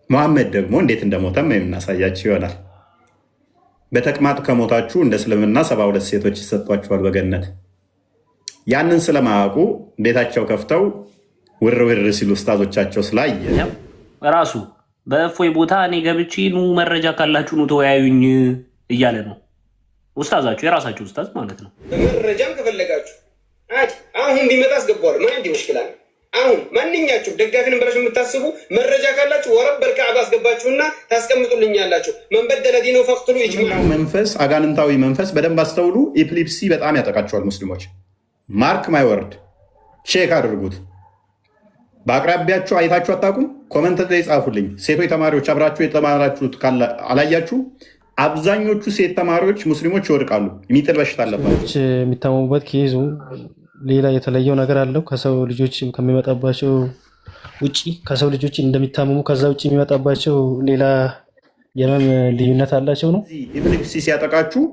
መሐመድ ደግሞ እንዴት እንደሞተም የምናሳያችሁ ይሆናል። በተቅማጥ ከሞታችሁ እንደ እስልምና 72 ሴቶች ይሰጧችኋል በገነት። ያንን ስለማያውቁ ቤታቸው ከፍተው ውር ውር ሲሉ ኡስታዞቻቸው ስላየ ራሱ በእፎይ ቦታ እኔ ገብቼ ኑ መረጃ ካላችሁ ኑ ተወያዩኝ እያለ ነው ኡስታዛችሁ፣ የራሳችሁ ኡስታዝ ማለት ነው። መረጃም ከፈለጋችሁ አሁን ቢመጣ አስገባዋለሁ። ማን እንዲህ ሙሽኪላል። አሁን ማንኛችሁ ደጋፊ ነበራችሁ የምታስቡ መረጃ ካላችሁ ወረብ በልከዓባ አስገባችሁና ታስቀምጡልኛላችሁ። መንበደለ ዲኑ ፈቅትሉ ይጅማ መንፈስ፣ አጋንንታዊ መንፈስ በደንብ አስተውሉ። ኤፒሊፕሲ በጣም ያጠቃቸዋል ሙስሊሞች። ማርክ ማይ ወርድ፣ ቼክ አድርጉት። በአቅራቢያችሁ አይታችሁ አታውቁም? ኮመንት ላይ ጻፉልኝ። ሴቶች ተማሪዎች አብራችሁ የተማራችሁት አላያችሁ? አብዛኞቹ ሴት ተማሪዎች ሙስሊሞች ይወድቃሉ። የሚጥል በሽታ አለባቸው። የሚታመሙበት ኬዙ ሌላ የተለየው ነገር አለው። ከሰው ልጆች ከሚመጣባቸው ውጭ ከሰው ልጆች እንደሚታመሙ ከዛ ውጭ የሚመጣባቸው ሌላ የህመም ልዩነት አላቸው ነው። ኤፒሌፕሲ ሲያጠቃችሁ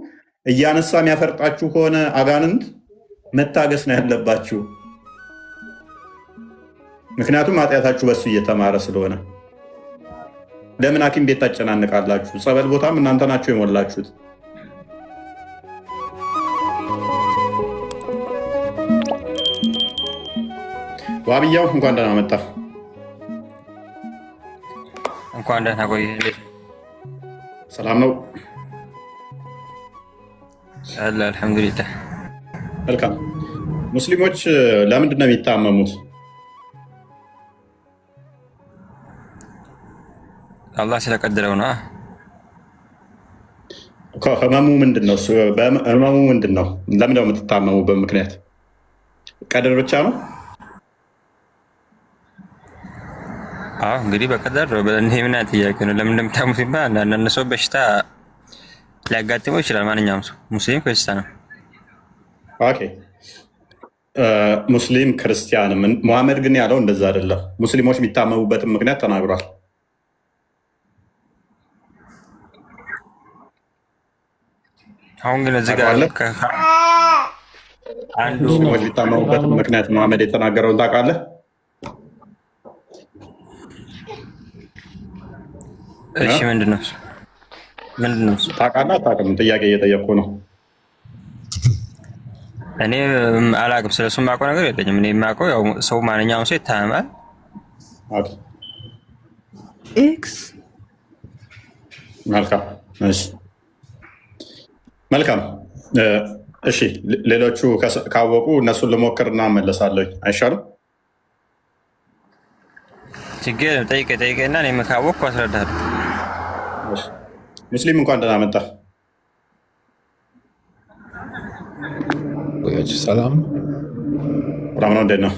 እያነሳ የሚያፈርጣችሁ ከሆነ አጋንንት መታገስ ነው ያለባችሁ። ምክንያቱም ኃጢአታችሁ በሱ እየተማረ ስለሆነ። ለምን ሐኪም ቤት ታጨናንቃላችሁ? ጸበል ቦታም እናንተ ናችሁ የሞላችሁት። ዋብያው እንኳን ደህና መጣ። እንኳን ደህና ቆይ። ሰላም ነው አለ አልሐምዱሊላህ። መልካም። ሙስሊሞች ለምንድን ነው የሚታመሙት? አላህ ስለቀደረው ነው። ህመሙ ምንድን ነው? ህመሙ ምንድን ነው? ለምን ነው የምትታመሙበት ምክንያት? ቀደር ብቻ ነው? እንግዲህ በቀደር ይሄ ምን ጥያቄ ነው? ለምን እንደምታሙት ይባል። አንዳንድ ሰው በሽታ ሊያጋጥመው ይችላል። ማንኛውም ሰው ሙስሊም ክርስቲያን ነው። ኦኬ፣ ሙስሊም ክርስቲያን። ሙሐመድ ግን ያለው እንደዛ አይደለም። ሙስሊሞች የሚታመሙበትን ምክንያት ተናግሯል። አሁን ግን እዚህ ጋር አንዱ ሙስሊሞች የሚታመሙበትን ምክንያት ሙሐመድ የተናገረውን ታውቃለህ? እሺ፣ ምንድን ነው? ታውቃለህ አታውቅም? ጥያቄ እየጠየቅኩ ነው። እኔ አላውቅም። ስለሱ የማውቀው ነገር የለኝም። እኔ የማውቀው ያው ሰው ማንኛውም ሰው ይታመማል። መልካም። እሺ፣ መልካም። እሺ፣ ሌሎቹ ካወቁ እነሱን ልሞክርና እመለሳለሁ። አይሻልም? ችግር ጠይቀኝና እኔ ካወቅኩ አስረዳለሁ። ሙስሊም እንኳን ደህና መጣ። ሰላም ሰላም ነው። እንዴት ነው?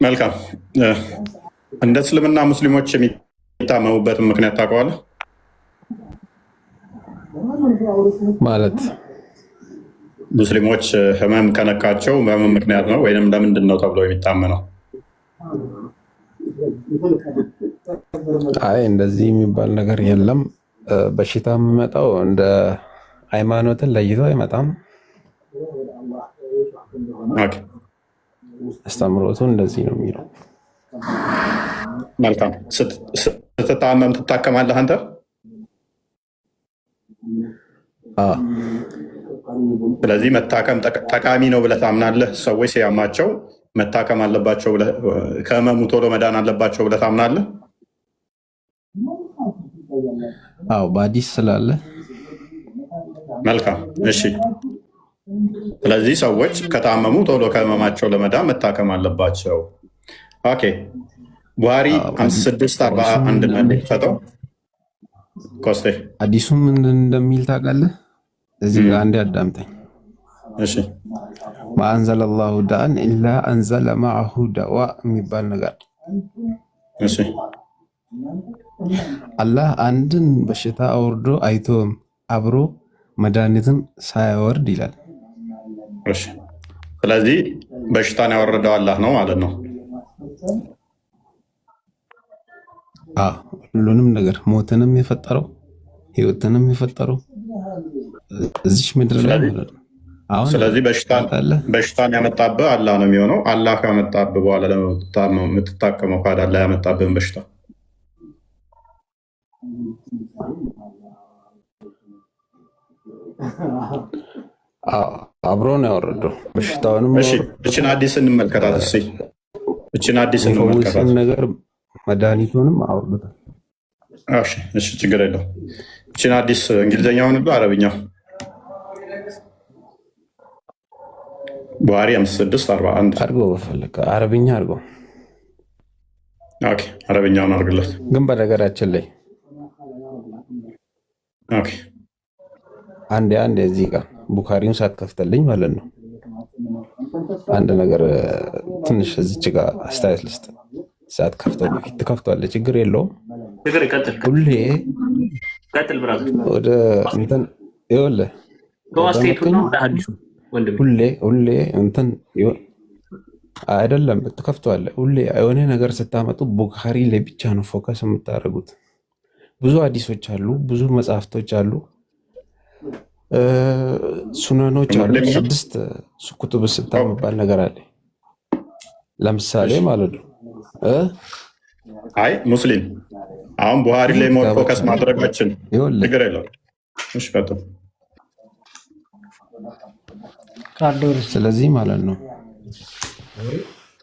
መልካም። እንደ እስልምና ሙስሊሞች የሚታመሙበትን ምክንያት ታውቀዋለህ? ማለት ሙስሊሞች ህመም ከነካቸው በምን ምክንያት ነው ወይም ለምንድን ነው ተብሎ የሚታመነው? አይ እንደዚህ የሚባል ነገር የለም። በሽታ የሚመጣው እንደ ሃይማኖትን ለይቶ አይመጣም። አስተምሮቱ እንደዚህ ነው የሚለው። መልካም። ስትታመም ትታከማለህ አንተ? ስለዚህ መታከም ጠቃሚ ነው ብለህ ታምናለህ? ሰዎች ሲያማቸው መታከም አለባቸው ብለህ ከህመሙ ቶሎ መዳን አለባቸው ብለህ ታምናለህ? አዎ፣ በሐዲስ ስላለ። መልካም። እሺ፣ ስለዚህ ሰዎች ከታመሙ ቶሎ ከህመማቸው ለመዳን መታከም አለባቸው። ኦኬ። ቡሃሪ 5641 ነው ፈጠው ኮስቴ አዲሱ ምን እንደሚል ታውቃለህ? እዚህ ጋር አንዴ አዳምጠኝ። እሺ። ማአንዘለ ላሁ ዳአን ኢላ አንዘለ ማዐሁ ደዋ የሚባል ነገር። እሺ። አላህ አንድን በሽታ አውርዶ አይቶም አብሮ መድኃኒትን ሳያወርድ ይላል። እሺ። ስለዚህ በሽታን ያወረደው አላህ ነው ማለት ነው። ሁሉንም ነገር ሞትንም የፈጠረው ህይወትንም የፈጠረው እዚች ምድር ላይ ማለት ነው። አሁን ስለዚህ ታውቃለህ፣ በሽታን ያመጣብህ አላህ ነው የሚሆነው። አላህ ካመጣብህ በኋላ የምትታከመው ካዳ አላህ ያመጣብህን በሽታ አብሮ ነው ያወረደው በሽታውንም። እችን አዲስ እንመልከታት እስኪ፣ እችን አዲስ የሚፈውስን ነገር መድኃኒቱንም አውርዶታል። እሺ ችግር የለው። እችን አዲስ እንግሊዝኛውን ሁሉ አረብኛው ቡሃሪ 5641 አድርጎ በፈለከ አረብኛ አድርጎ አረብኛውን አድርግለት። ግን በነገራችን ላይ አንድ እዚህ ጋር ቡካሪውን ሳትከፍተልኝ ማለት ነው አንድ ነገር ትንሽ እዚች ጋር አስተያየት ልስጥ። ሳትከፍተው በፊት ትከፍቷለህ፣ ችግር የለውም። ሁሌ ወደ እንትን ይኸውልህ ሁሌ እንትን አይደለም ትከፍተዋለህ። ሁሌ የሆነ ነገር ስታመጡ ቡካሪ ላይ ብቻ ነው ፎከስ የምታደርጉት። ብዙ ሀዲሶች አሉ፣ ብዙ መጽሐፍቶች አሉ፣ ሱነኖች አሉ። 6 ኩቱብ ስታ የሚባል ነገር አለ። ለምሳሌ ማለት ነው ሙስሊም አሁን ቡሃሪ ላይ ሞር ፎከስ ማድረጋችን ችግር የለውም። ስለዚህ ማለት ነው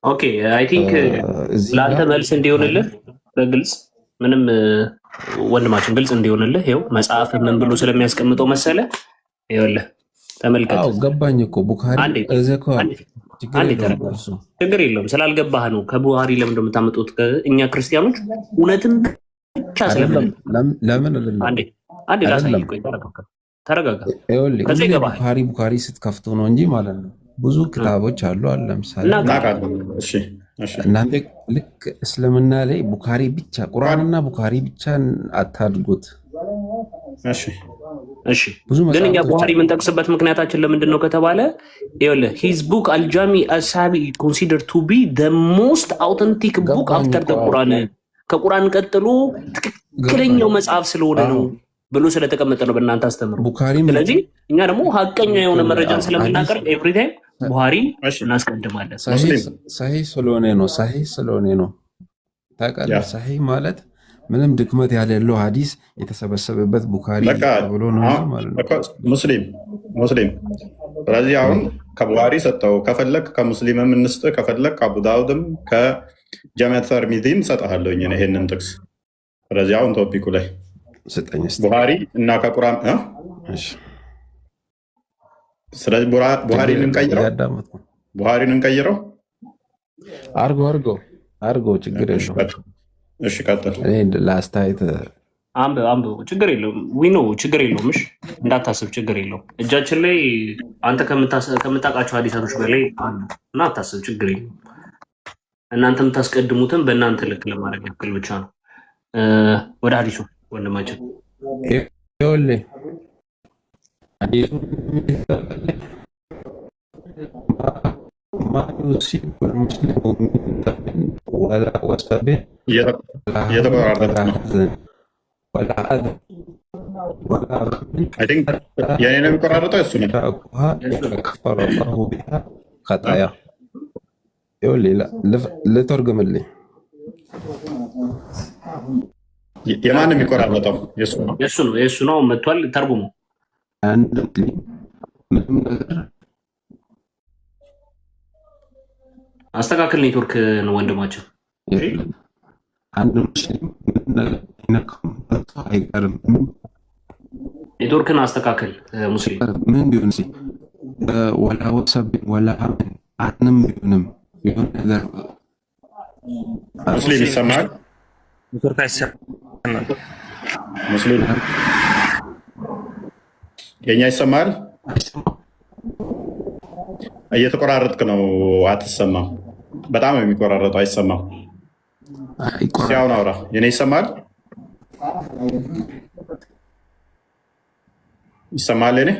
ኦኬ አይ ቲንክ ለአንተ መልስ እንዲሆንልህ በግልጽ ምንም ወንድማችን ግልጽ እንዲሆንልህ ይኸው መጽሐፍ ምን ብሎ ስለሚያስቀምጠው መሰለ ይኸውልህ ተመልከት። ገባኝ እኮ ቡኻሪ ችግር የለውም ስላልገባህ ነው። ከቡሃሪ ለምን እንደምታመጡት እኛ ክርስቲያኖች እውነትን ብቻ ስለምን አንዴ ላሳይ። ቆይ ተረጋጋ። ቡኻሪ ስትከፍቱ ነው እንጂ ማለት ነው ብዙ ክታቦች አሉ። ለምሳሌ እናንተ ልክ እስልምና ላይ ቡኻሪ ብቻ ቁርአንና ቡኻሪ ብቻ አታድርጉት። እሺ ግን እኛ ቡሃሪ የምንጠቅስበት ምክንያታችን ለምንድን ነው ከተባለ ይኸውልህ ሂዝ ቡክ አልጃሚ አሳቢ ኮንሲደር ቱ ቢ ዘ ሞስት አውተንቲክ ቡክ አፍተር ዘ ቁርአን፣ ከቁርአን ቀጥሎ ትክክለኛው መጽሐፍ ስለሆነ ነው ብሎ ስለተቀመጠ ነው በእናንተ አስተምሩ። ስለዚህ እኛ ደግሞ ሀቀኛ የሆነ መረጃን ስለምናቀርብ ኤቭሪ ታይም ቡሃሪ እናስቀድማለን። ሳሂህ ስለሆነ ነው ታውቃለህ። ሳሂህ ማለት ምንም ድክመት ያሌለው ሀዲስ የተሰበሰበበት ቡኻሪ ብሎ ነው ማለት ነው። ሙስሊም ስለዚህ አሁን ከቡሃሪ ሰጠው፣ ከፈለግ ከሙስሊምም እንስጥ፣ ከፈለግ ከአቡ ዳውድም ከጀመዕ ተርሚዚም ሰጠሃለሁኝ ይሄንን ጥቅስ። ስለዚህ አሁን ቶፒኩ ላይ ቡሃሪ እና ከቁርአን ስለዚህ ቡሃሪን እንቀይረው። አርጎ ችግር የለውም። እሺ ቀጥል። ለአስተያየት አንብበው ችግር የለውም። ዊኖ ችግር የለውም። እሺ እንዳታስብ ችግር የለውም። እጃችን ላይ አንተ ከምታውቃቸው ሀዲሳቶች በላይ አሉ እና አታስብ ችግር የለውም። እናንተ የምታስቀድሙትን በእናንተ ልክ ለማድረግ ያክል ብቻ ነው። ወደ ሀዲሱ ወንድማችን የኔ የሚቆራረጠው እሱ ልተርጉምልኝ። የማን የሚቆራረጠው? የእሱ ነው መጥቷል። ተርጉሙ። አስተካክል። ኔትወርክ ነው ወንድማችን። አንድ ሙስሊም አይቀርም። ኔትወርክን አስተካክል። ሙስሊም ምን ቢሆን ወላ ወሰብ ወላ አንም ቢሆንም የሆነ ነገር ሙስሊም ይሰማል። ሙስሊም የኛ ይሰማል። እየተቆራረጥክ ነው፣ አትሰማም። በጣም የሚቆራረጠው አይሰማም። ሲያውን አውራ። የኔ ይሰማል። ይሰማል። የኔ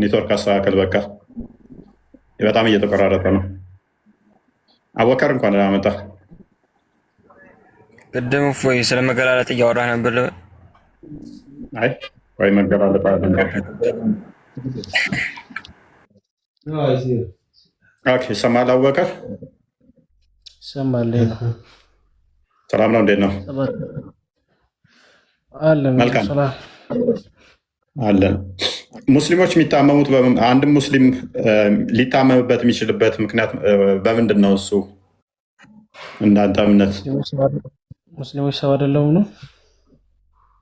ኔትወርክ አስተካከል። በቃ በጣም እየተቆራረጠ ነው። አወከር እንኳን አመጣ። ቅድም እፎይ ስለ መገላለጥ እያወራህ ነበር። አይ ወይ መገላለጥ ኦኬ ይሰማል። አወቀ ይሰማል። ሰላም ነው። እንዴት ነው? መልካም አለን። ሙስሊሞች የሚታመሙት አንድም ሙስሊም ሊታመምበት የሚችልበት ምክንያት በምንድን ነው? እሱ እንዳንተ እምነት ሙስሊሞች ሰው አይደለም ነው?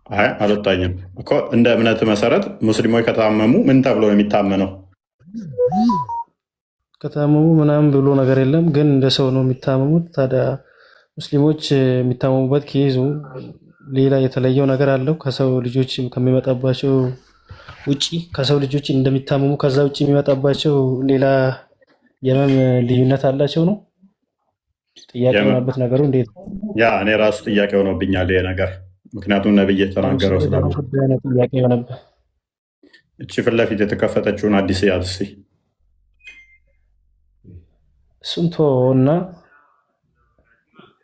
አይ አልወጣኝም እኮ እንደ እምነት መሰረት ሙስሊሞች ከታመሙ ምን ተብሎ ነው የሚታመነው? ከታመሙ ምናምን ብሎ ነገር የለም፣ ግን እንደ ሰው ነው የሚታመሙት። ታዲያ ሙስሊሞች የሚታመሙበት ከይዙ ሌላ የተለየው ነገር አለው? ከሰው ልጆች ከሚመጣባቸው ውጪ ከሰው ልጆች እንደሚታመሙ ከዛ ውጭ የሚመጣባቸው ሌላ የህመም ልዩነት አላቸው ነው ጥያቄ የሆነበት ነገሩ። እንዴት ያ እኔ ራሱ ጥያቄ ሆኖብኛል ይሄ ነገር፣ ምክንያቱም ነብይ የተናገረው ስላለ ጥያቄ የሆነበት። እቺ ፊት ለፊት የተከፈተችውን አዲስ ያልሲ ስንቶ እና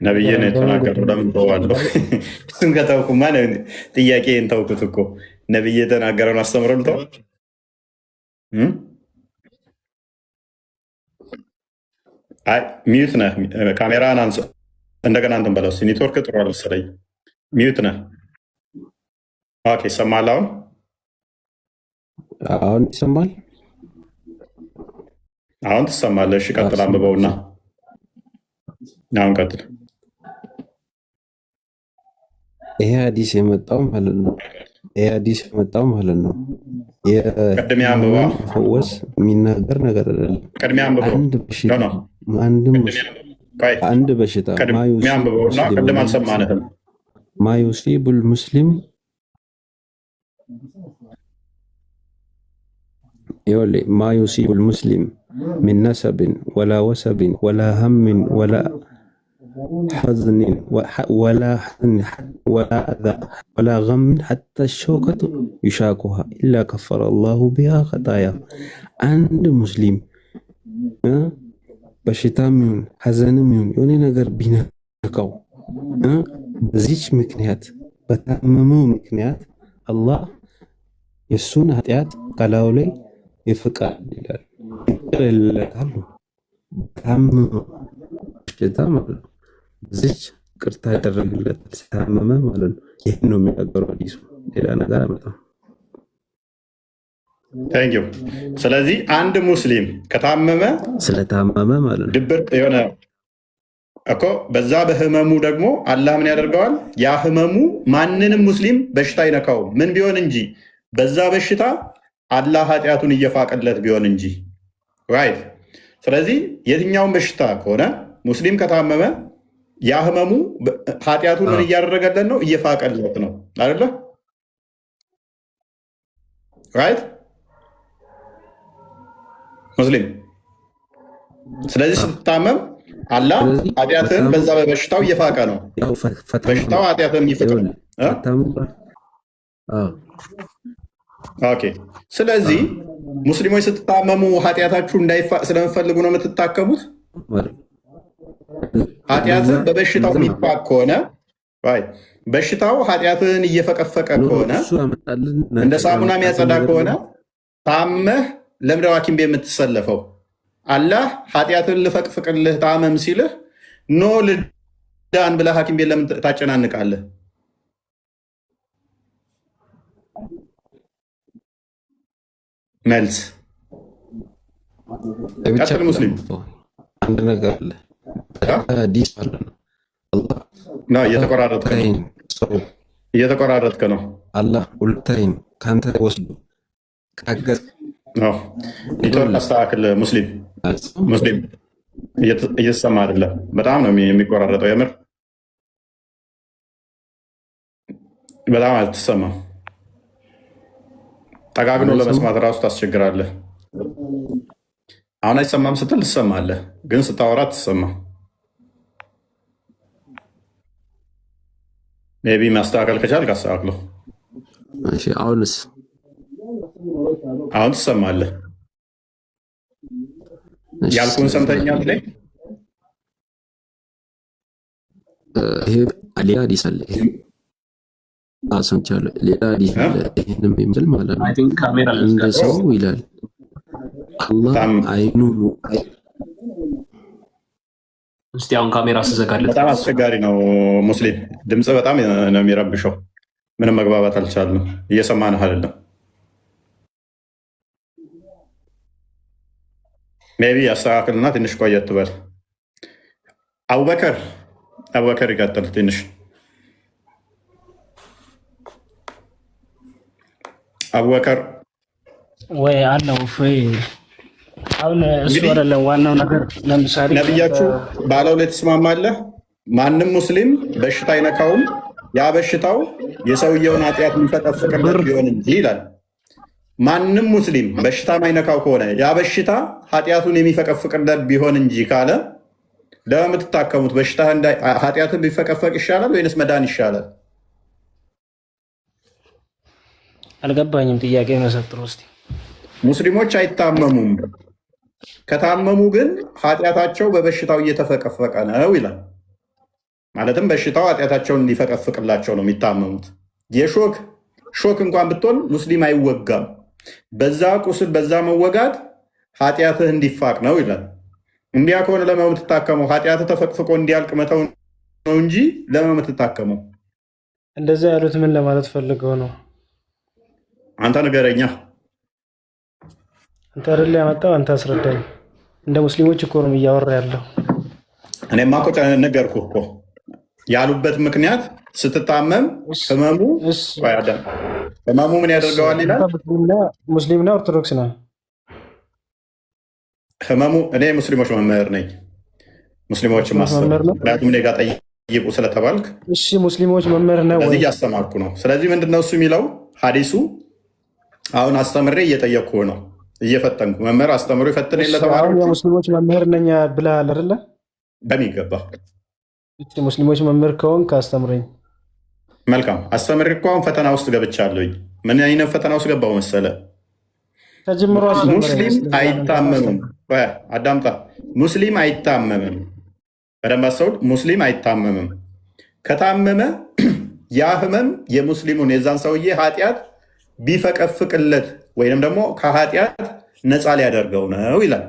ነብይን የተናገረው ለምን ተዋለሁ? እሱን ከተውኩማ ጥያቄን ተውኩት እኮ። ነብይ የተናገረውን አስተምሮ ልተው? አይ ሚዩት ነህ። ካሜራን አንሳ፣ እንደገና እንትን በለው። ኔትወርክ ጥሩ አልመሰለኝ። ሚዩት ነህ። ኦኬ ይሰማል አሁን? አሁን ይሰማል። አሁን ትሰማለህ? እሺ ቀጥል፣ አንብበውና አሁን ቀጥል። ይሄ ሐዲስ የመጣው ማለት ነው። ይሄ ሐዲስ የመጣው ማለት ነው ቅድሚያ አንብበው ፈወስ የሚናገር ነገር አይደለም። ቅድሚያ አንብበው። አንድ በሽታ ቅድሚያ አንብበውና ቅድም አልሰማንህም። ማዩሲቡል ሙስሊም ይወሌ ማዩሲቡል ሙስሊም ሚን ነሰብን ወላ ወሰብን ወላ ሀምን ወላ ሐዝንን ወላ አዛ ወላ ገምን ሐታ ሸውከቱ ይሻኩሃ ኢላ ከፈረ አላሁ ቢሃ ኸጣያ። አንድ ሙስሊም በሽታም ይሁን ሐዘንም ይሁን የሆነ ነገር ቢነካው በዚች ምክንያት በታመመው ምክንያት አላህ የእሱን ኃጢአት ከላዩ ላይ ይፍቃል ይላል። ይቅርለታል። ታመመው በሽታ ማለት ነው። በዚች ቅርታ ያደረግለታል ሲታመመ ማለት ነው። ይህን ነው የሚናገረው ሐዲሱ፣ ሌላ ነገር አመጣም። ታንኪዩ። ስለዚህ አንድ ሙስሊም ከታመመ ስለታመመ ማለት ነው ድብርት የሆነ እኮ በዛ በህመሙ ደግሞ አላህ ምን ያደርገዋል? ያ ህመሙ ማንንም ሙስሊም በሽታ አይነካው ምን ቢሆን እንጂ በዛ በሽታ አላህ ኃጢአቱን እየፋቀለት ቢሆን እንጂ ራይት። ስለዚህ የትኛውን በሽታ ከሆነ ሙስሊም ከታመመ ያ ህመሙ ኃጢአቱን ምን እያደረገለት ነው? እየፋቀለት ነው አይደለ? ራይት ሙስሊም። ስለዚህ ስትታመም አላህ ኃጢአትህን በዛ በበሽታው እየፋቀ ነው። በሽታው ኃጢአትህን ይፍቅ ነው። ኦኬ። ስለዚህ ሙስሊሞች ስትታመሙ ኃጢአታችሁ እንዳይፋቅ ስለምፈልጉ ነው የምትታከሙት። ኃጢአትህ በበሽታው የሚፋቅ ከሆነ በሽታው ኃጢአትህን እየፈቀፈቀ ከሆነ እንደ ሳሙና የሚያጸዳ ከሆነ ታመህ ለምንድነው ሐኪም ቤት የምትሰለፈው? አላህ ኃጢአትን ልፈቅፍቅልህ ታመም ሲልህ ኖ ልዳን ብለህ ሐኪም ቤት ለምን ታጨናንቃለህ? መልስ ቀጥል። ሙስሊም አንድ ነገር አለ ዲስ አለ ነው እየተቆራረጥክ ነው። አላህ ሁለታይን ከአንተ ወስዶ ካገዝ ኔትወርክ አስተካክል። ሙስሊም እየተሰማ አይደለም። በጣም ነው የሚቆራረጠው። የምር በጣም አልተሰማም። ጠጋግኖ ለመስማት እራሱ ታስቸግራለህ። አሁን አይሰማም ስትል ትሰማለህ፣ ግን ስታወራ ትሰማ። ሜይ ቢ ማስተካከል ከቻልክ አስተካክለው። አሁንስ አሁን ትሰማለህ። ያልኩህን ሰምተኛል ላይ ይሄ አሊያ ሐዲስ አለ። ሰምቻለሁ። ሌላ ሐዲስ አለ ይሄንም የሚል ማለት ነው። አይ ቲንክ ካሜራ እንደ ልዝጋ። ሰው ይላል አላህ አይኑ እስቲ አሁን ካሜራ ስዘጋለት በጣም አስቸጋሪ ነው። ሙስሊም ድምፅ በጣም ነው የሚረብሸው። ምንም መግባባት አልቻልንም። እየሰማንህ አይደለም። ሜይ ቢ አስተካክልና ትንሽ ቆየት በል። አቡበከር ይቀጥል ትንሽ። አቡበከር ወይ አለው ወይ አሁን እሱ አይደለም ዋናው ነገር። ለምሳሌ ነብያችሁ ባለው ላይ ትስማማለህ? ማንም ሙስሊም በሽታ አይነካውም፣ ያ በሽታው የሰውየውን ኃጢአት የሚፈቀፍቅለት ቢሆን እንጂ ይላል። ማንም ሙስሊም በሽታ ማይነካው ከሆነ ያ በሽታ ኃጢአቱን የሚፈቀፍቅለት ቢሆን እንጂ ካለ ለምትታከሙት በሽታ ኃጢአትን ቢፈቀፈቅ ይሻላል ወይንስ መዳን ይሻላል? አልገባኝም። ጥያቄ መሰጥሮ እስቲ ሙስሊሞች አይታመሙም፣ ከታመሙ ግን ኃጢአታቸው በበሽታው እየተፈቀፈቀ ነው ይላል። ማለትም በሽታው ኃጢአታቸውን ሊፈቀፍቅላቸው ነው የሚታመሙት። ሾክ እንኳን ብትሆን ሙስሊም አይወጋም። በዛ ቁስል በዛ መወጋት ኃጢአትህ እንዲፋቅ ነው ይላል። እንዲያ ከሆነ ለምን የምትታከመው? ኃጢአትህ ተፈቅፍቆ እንዲያልቅ መተው ነው እንጂ ለምን የምትታከመው? እንደዛ ያሉት ምን ለማለት ፈልገው ነው? አንተ ንገረኛ። አንተ አይደል ያመጣው? አንተ አስረዳኝ። እንደ ሙስሊሞች እኮ ነው እያወራ ያለው። እኔማ እኮ ነገርኩህ እኮ ያሉበት ምክንያት ስትታመም ህመሙ ምን ያደርገዋል ይላል። ሙስሊምና ኦርቶዶክስ ነው ህመሙ። እኔ ሙስሊሞች መምህር ነኝ። ሙስሊሞች ማስተማር ምክንያቱም እኔ ጋር ጠይቁ ስለተባልክ እሺ፣ ሙስሊሞች መምህር ነው ስለዚህ እያስተማርኩ ነው። ስለዚህ ምንድነው እሱ የሚለው ሐዲሱ አሁን አስተምሬ እየጠየቅኩ ነው፣ እየፈተንኩ መምህር አስተምሮ ይፈትን ለተማሪዎች የሙስሊሞች መምህር ነኝ ብለሃል አይደለ? በሚገባ ሙስሊሞች መምህር ከሆንክ አስተምረኝ። መልካም አስተምሬ እኮ አሁን ፈተና ውስጥ ገብቻለሁኝ። ምን አይነት ፈተና ውስጥ ገባው መሰለ? ከጅምሮ ሙስሊም አይታመምም። አዳምጣ። ሙስሊም አይታመምም። በደንብ አስተውል። ሙስሊም አይታመምም። ከታመመ ያ ህመም የሙስሊሙን የዛን ሰውዬ ኃጢአት ቢፈቀፍቅለት ወይንም ደግሞ ከኃጢአት ነፃ ሊያደርገው ነው ይላል።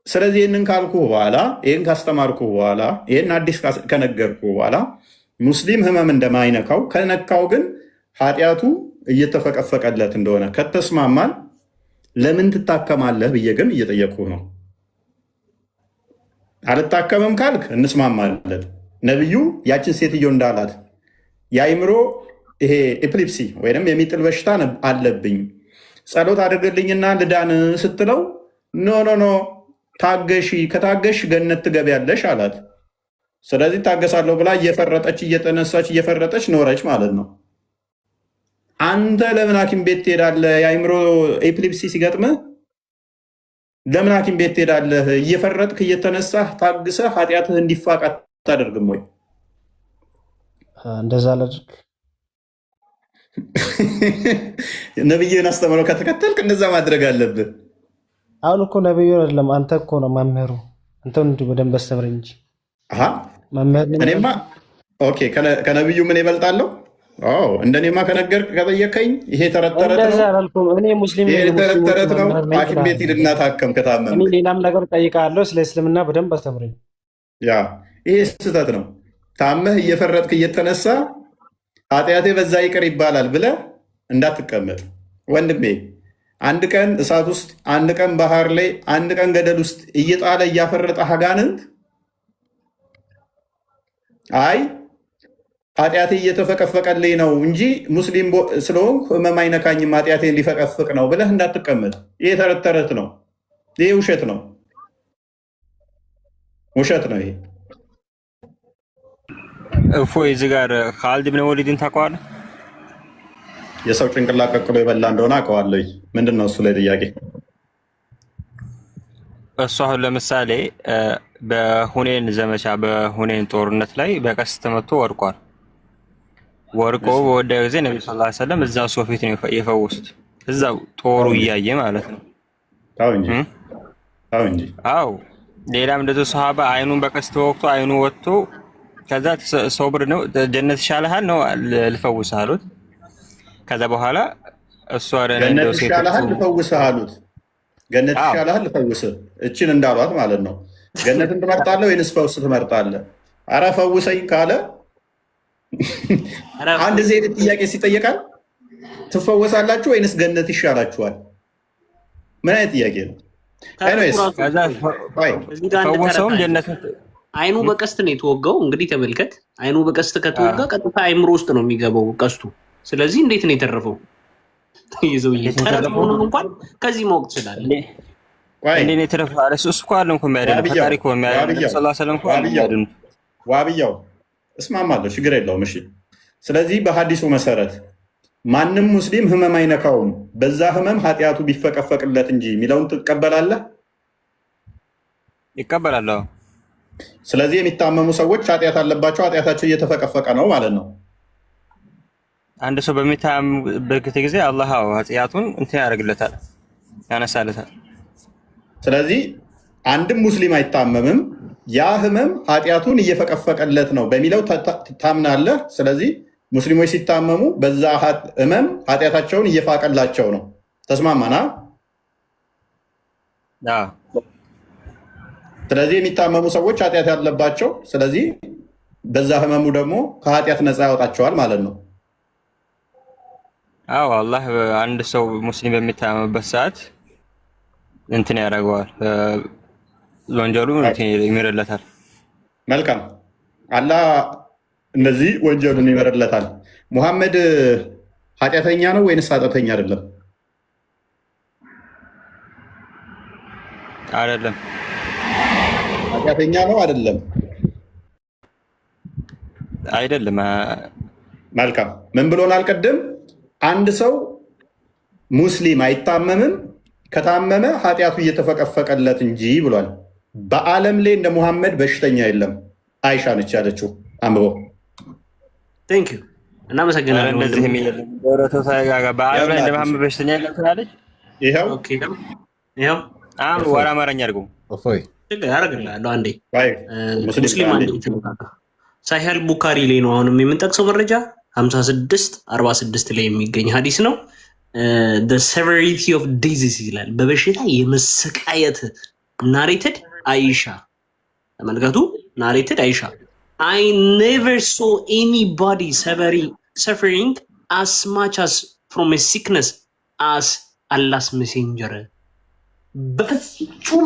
ስለዚህ ይህንን ካልኩ በኋላ ይህን ካስተማርኩ በኋላ ይህን አዲስ ከነገርኩ በኋላ ሙስሊም ህመም እንደማይነካው ከነካው ግን ኃጢአቱ እየተፈቀፈቀለት እንደሆነ ከተስማማን ለምን ትታከማለህ ብዬ ግን እየጠየቅኩ ነው። አልታከምም ካልክ እንስማማለን። ነቢዩ ያችን ሴትዮ እንዳላት የአይምሮ ይሄ ኤፕሊፕሲ ወይም የሚጥል በሽታ አለብኝ ጸሎት አድርግልኝና ልዳን ስትለው ኖ ታገሺ፣ ከታገሽ ገነት ትገቢያለሽ አላት። ስለዚህ ታገሳለሁ ብላ እየፈረጠች እየተነሳች እየፈረጠች ኖረች ማለት ነው። አንተ ለምን ሐኪም ቤት ትሄዳለህ? የአይምሮ ኤፕሊፕሲ ሲገጥምህ ለምን ሐኪም ቤት ትሄዳለህ? እየፈረጥክ እየተነሳህ ታግሰህ ኃጢአትህ እንዲፋቅ አታደርግም ወይ? እንደዛ ላድርግ? ነብይን አስተምረው ከተከተልክ እንደዛ ማድረግ አለብህ። አሁን እኮ ነብዩ አይደለም አንተ እኮ ነው መምህሩ። አንተ እንዲሁ በደንብ አስተምረኝ እንጂ እኔማ ኦኬ ከነብዩ ምን ይበልጣለሁ? እንደኔማ ከነገርክ ከጠየቀኝ ይሄ ተረት ተረት ነው። ይሄ ተረት ተረት ነው። ሐኪም ቤት ሂድና ታከም ከታመምክ። እኔ ሌላም ነገር ጠይቃለሁ። ስለ እስልምና በደንብ አስተምረኝ። ይሄ ስህተት ነው። ታመህ እየፈረጥክ እየተነሳ ኃጢአቴ በዛ ይቅር ይባላል ብለህ እንዳትቀመጥ ወንድሜ። አንድ ቀን እሳት ውስጥ፣ አንድ ቀን ባህር ላይ፣ አንድ ቀን ገደል ውስጥ እየጣለ እያፈረጠ አጋንንት አይ ኃጢአቴ እየተፈቀፈቀልኝ ነው እንጂ ሙስሊም ስለሆንኩ ህመም አይነካኝም ኃጢአቴን ሊፈቀፍቅ ነው ብለህ እንዳትቀመጥ። ይሄ ተረት ተረት ነው። ይሄ ውሸት ነው። ውሸት ነው ይሄ። እፎይ እዚህ ጋር ኻሊድ ብን ወሊድን ታውቀዋለህ? የሰው ጭንቅላት ቀቅሎ የበላ እንደሆነ አውቀዋለሁ። ምንድን ነው እሱ ላይ ጥያቄ? እሱ አሁን ለምሳሌ በሁኔን ዘመቻ በሁኔን ጦርነት ላይ በቀስት ተመቶ ወድቋል። ወድቆ በወደቀ ጊዜ ነብዩ ሰለላሁ ዐለይሂ ወሰለም እዛ ሰው ፊት ነው የፈወሱት። እዛው ጦሩ እያየ ማለት ነው። ታው እንጂ አዎ ሌላም እንደዚህ ሱሐባ አይኑን በቀስት ወቅቶ አይኑ ወጥቶ ከዛ ሶብር ነው ጀነት ይሻልሃል ነው ልፈውስህ አሉት። ከዛ በኋላ እሱ ገነት ይሻልሃል ልፈውስህ አሉት። ገነት ይሻልሃል ልፈውስህ እችን እንዳሏት ማለት ነው። ገነትን ትመርጣለህ ወይንስ ፈውስ ትመርጣለህ? አረ ፈውሰኝ ካለ አንድ ዜ ጥያቄ ሲጠየቃል ትፈወሳላችሁ ወይንስ ገነት ይሻላችኋል? ምን አይነት ጥያቄ ነው? ፈወሰውም ጀነት አይኑ በቀስት ነው የተወጋው። እንግዲህ ተመልከት፣ አይኑ በቀስት ከተወጋ ቀጥታ አይምሮ ውስጥ ነው የሚገባው ቀስቱ። ስለዚህ እንዴት ነው የተረፈው? ይዘው እየተረፈውን እንኳን ከዚህ ማወቅ ትችላለህ። እንዴት የተረፈው? እሱ እኮ አለም እኮ የሚያድነው ፈጣሪ እኮ የሚያድነው ሰለላሁ ዐለይሂ ወሰለም እኮ የሚያድነው። ዋብያው እስማማለሁ፣ ችግር የለውም። እሺ፣ ስለዚህ በሐዲሱ መሰረት ማንም ሙስሊም ህመም አይነካውም በዛ ህመም ኃጢአቱ ቢፈቀፈቅለት እንጂ የሚለውን ትቀበላለህ? ይቀበላለሁ። ስለዚህ የሚታመሙ ሰዎች ኃጢአት አለባቸው፣ ኃጢአታቸው እየተፈቀፈቀ ነው ማለት ነው። አንድ ሰው በሚታመምበት ጊዜ አላህ ኃጢአቱን እንትን ያደርግለታል፣ ያነሳለታል። ስለዚህ አንድም ሙስሊም አይታመምም፣ ያ ህመም ኃጢአቱን እየፈቀፈቀለት ነው በሚለው ታምናለህ። ስለዚህ ሙስሊሞች ሲታመሙ በዛ ህመም ኃጢአታቸውን እየፋቀላቸው ነው። ተስማማና? ስለዚህ የሚታመሙ ሰዎች ኃጢአት ያለባቸው፣ ስለዚህ በዛ ህመሙ ደግሞ ከኃጢአት ነፃ ያወጣቸዋል ማለት ነው። አዎ አላህ አንድ ሰው ሙስሊም በሚታመምበት ሰዓት እንትን ያደርገዋል፣ ወንጀሉ ይምርለታል። መልካም፣ አላህ እነዚህ ወንጀሉን ይምርለታል። ሙሐመድ ኃጢአተኛ ነው ወይንስ ኃጢአተኛ አይደለም? አይደለም። ኃጢአተኛ ነው አይደለም? አይደለም። መልካም። ምን ብሎናል ቅድም? አንድ ሰው ሙስሊም አይታመምም፣ ከታመመ ኃጢአቱ እየተፈቀፈቀለት እንጂ ብሏል። በዓለም ላይ እንደ ሙሐመድ በሽተኛ የለም። አይሻ ነች ያለችው። አንብበው። ቴንክ ዩ፣ እናመሰግናለን። በዓለም ላይ እንደ ሙሐመድ በሽተኛ የለም ትላለች። ይኸው ወደ አማርኛ አድርገው ያደርግልሃለሁ። አንዴ ሙስሊም ሳሂህ ቡካሪ ላይ ነው አሁንም የምንጠቅሰው መረጃ 5646 ላይ የሚገኝ ሀዲስ ነው። ሰቨሪቲ ኦፍ ዲዚዝ ይላል። በበሽታ የመሰቃየት ናሬትድ አይሻ፣ ተመልከቱ፣ ናሬትድ አይሻ አይ ኔቨር ሶ ኤኒባዲ ሰፈሪንግ አስ ማች አስ ፍሮም ሲክነስ አስ አላስ ሜሴንጀር። በፍጹም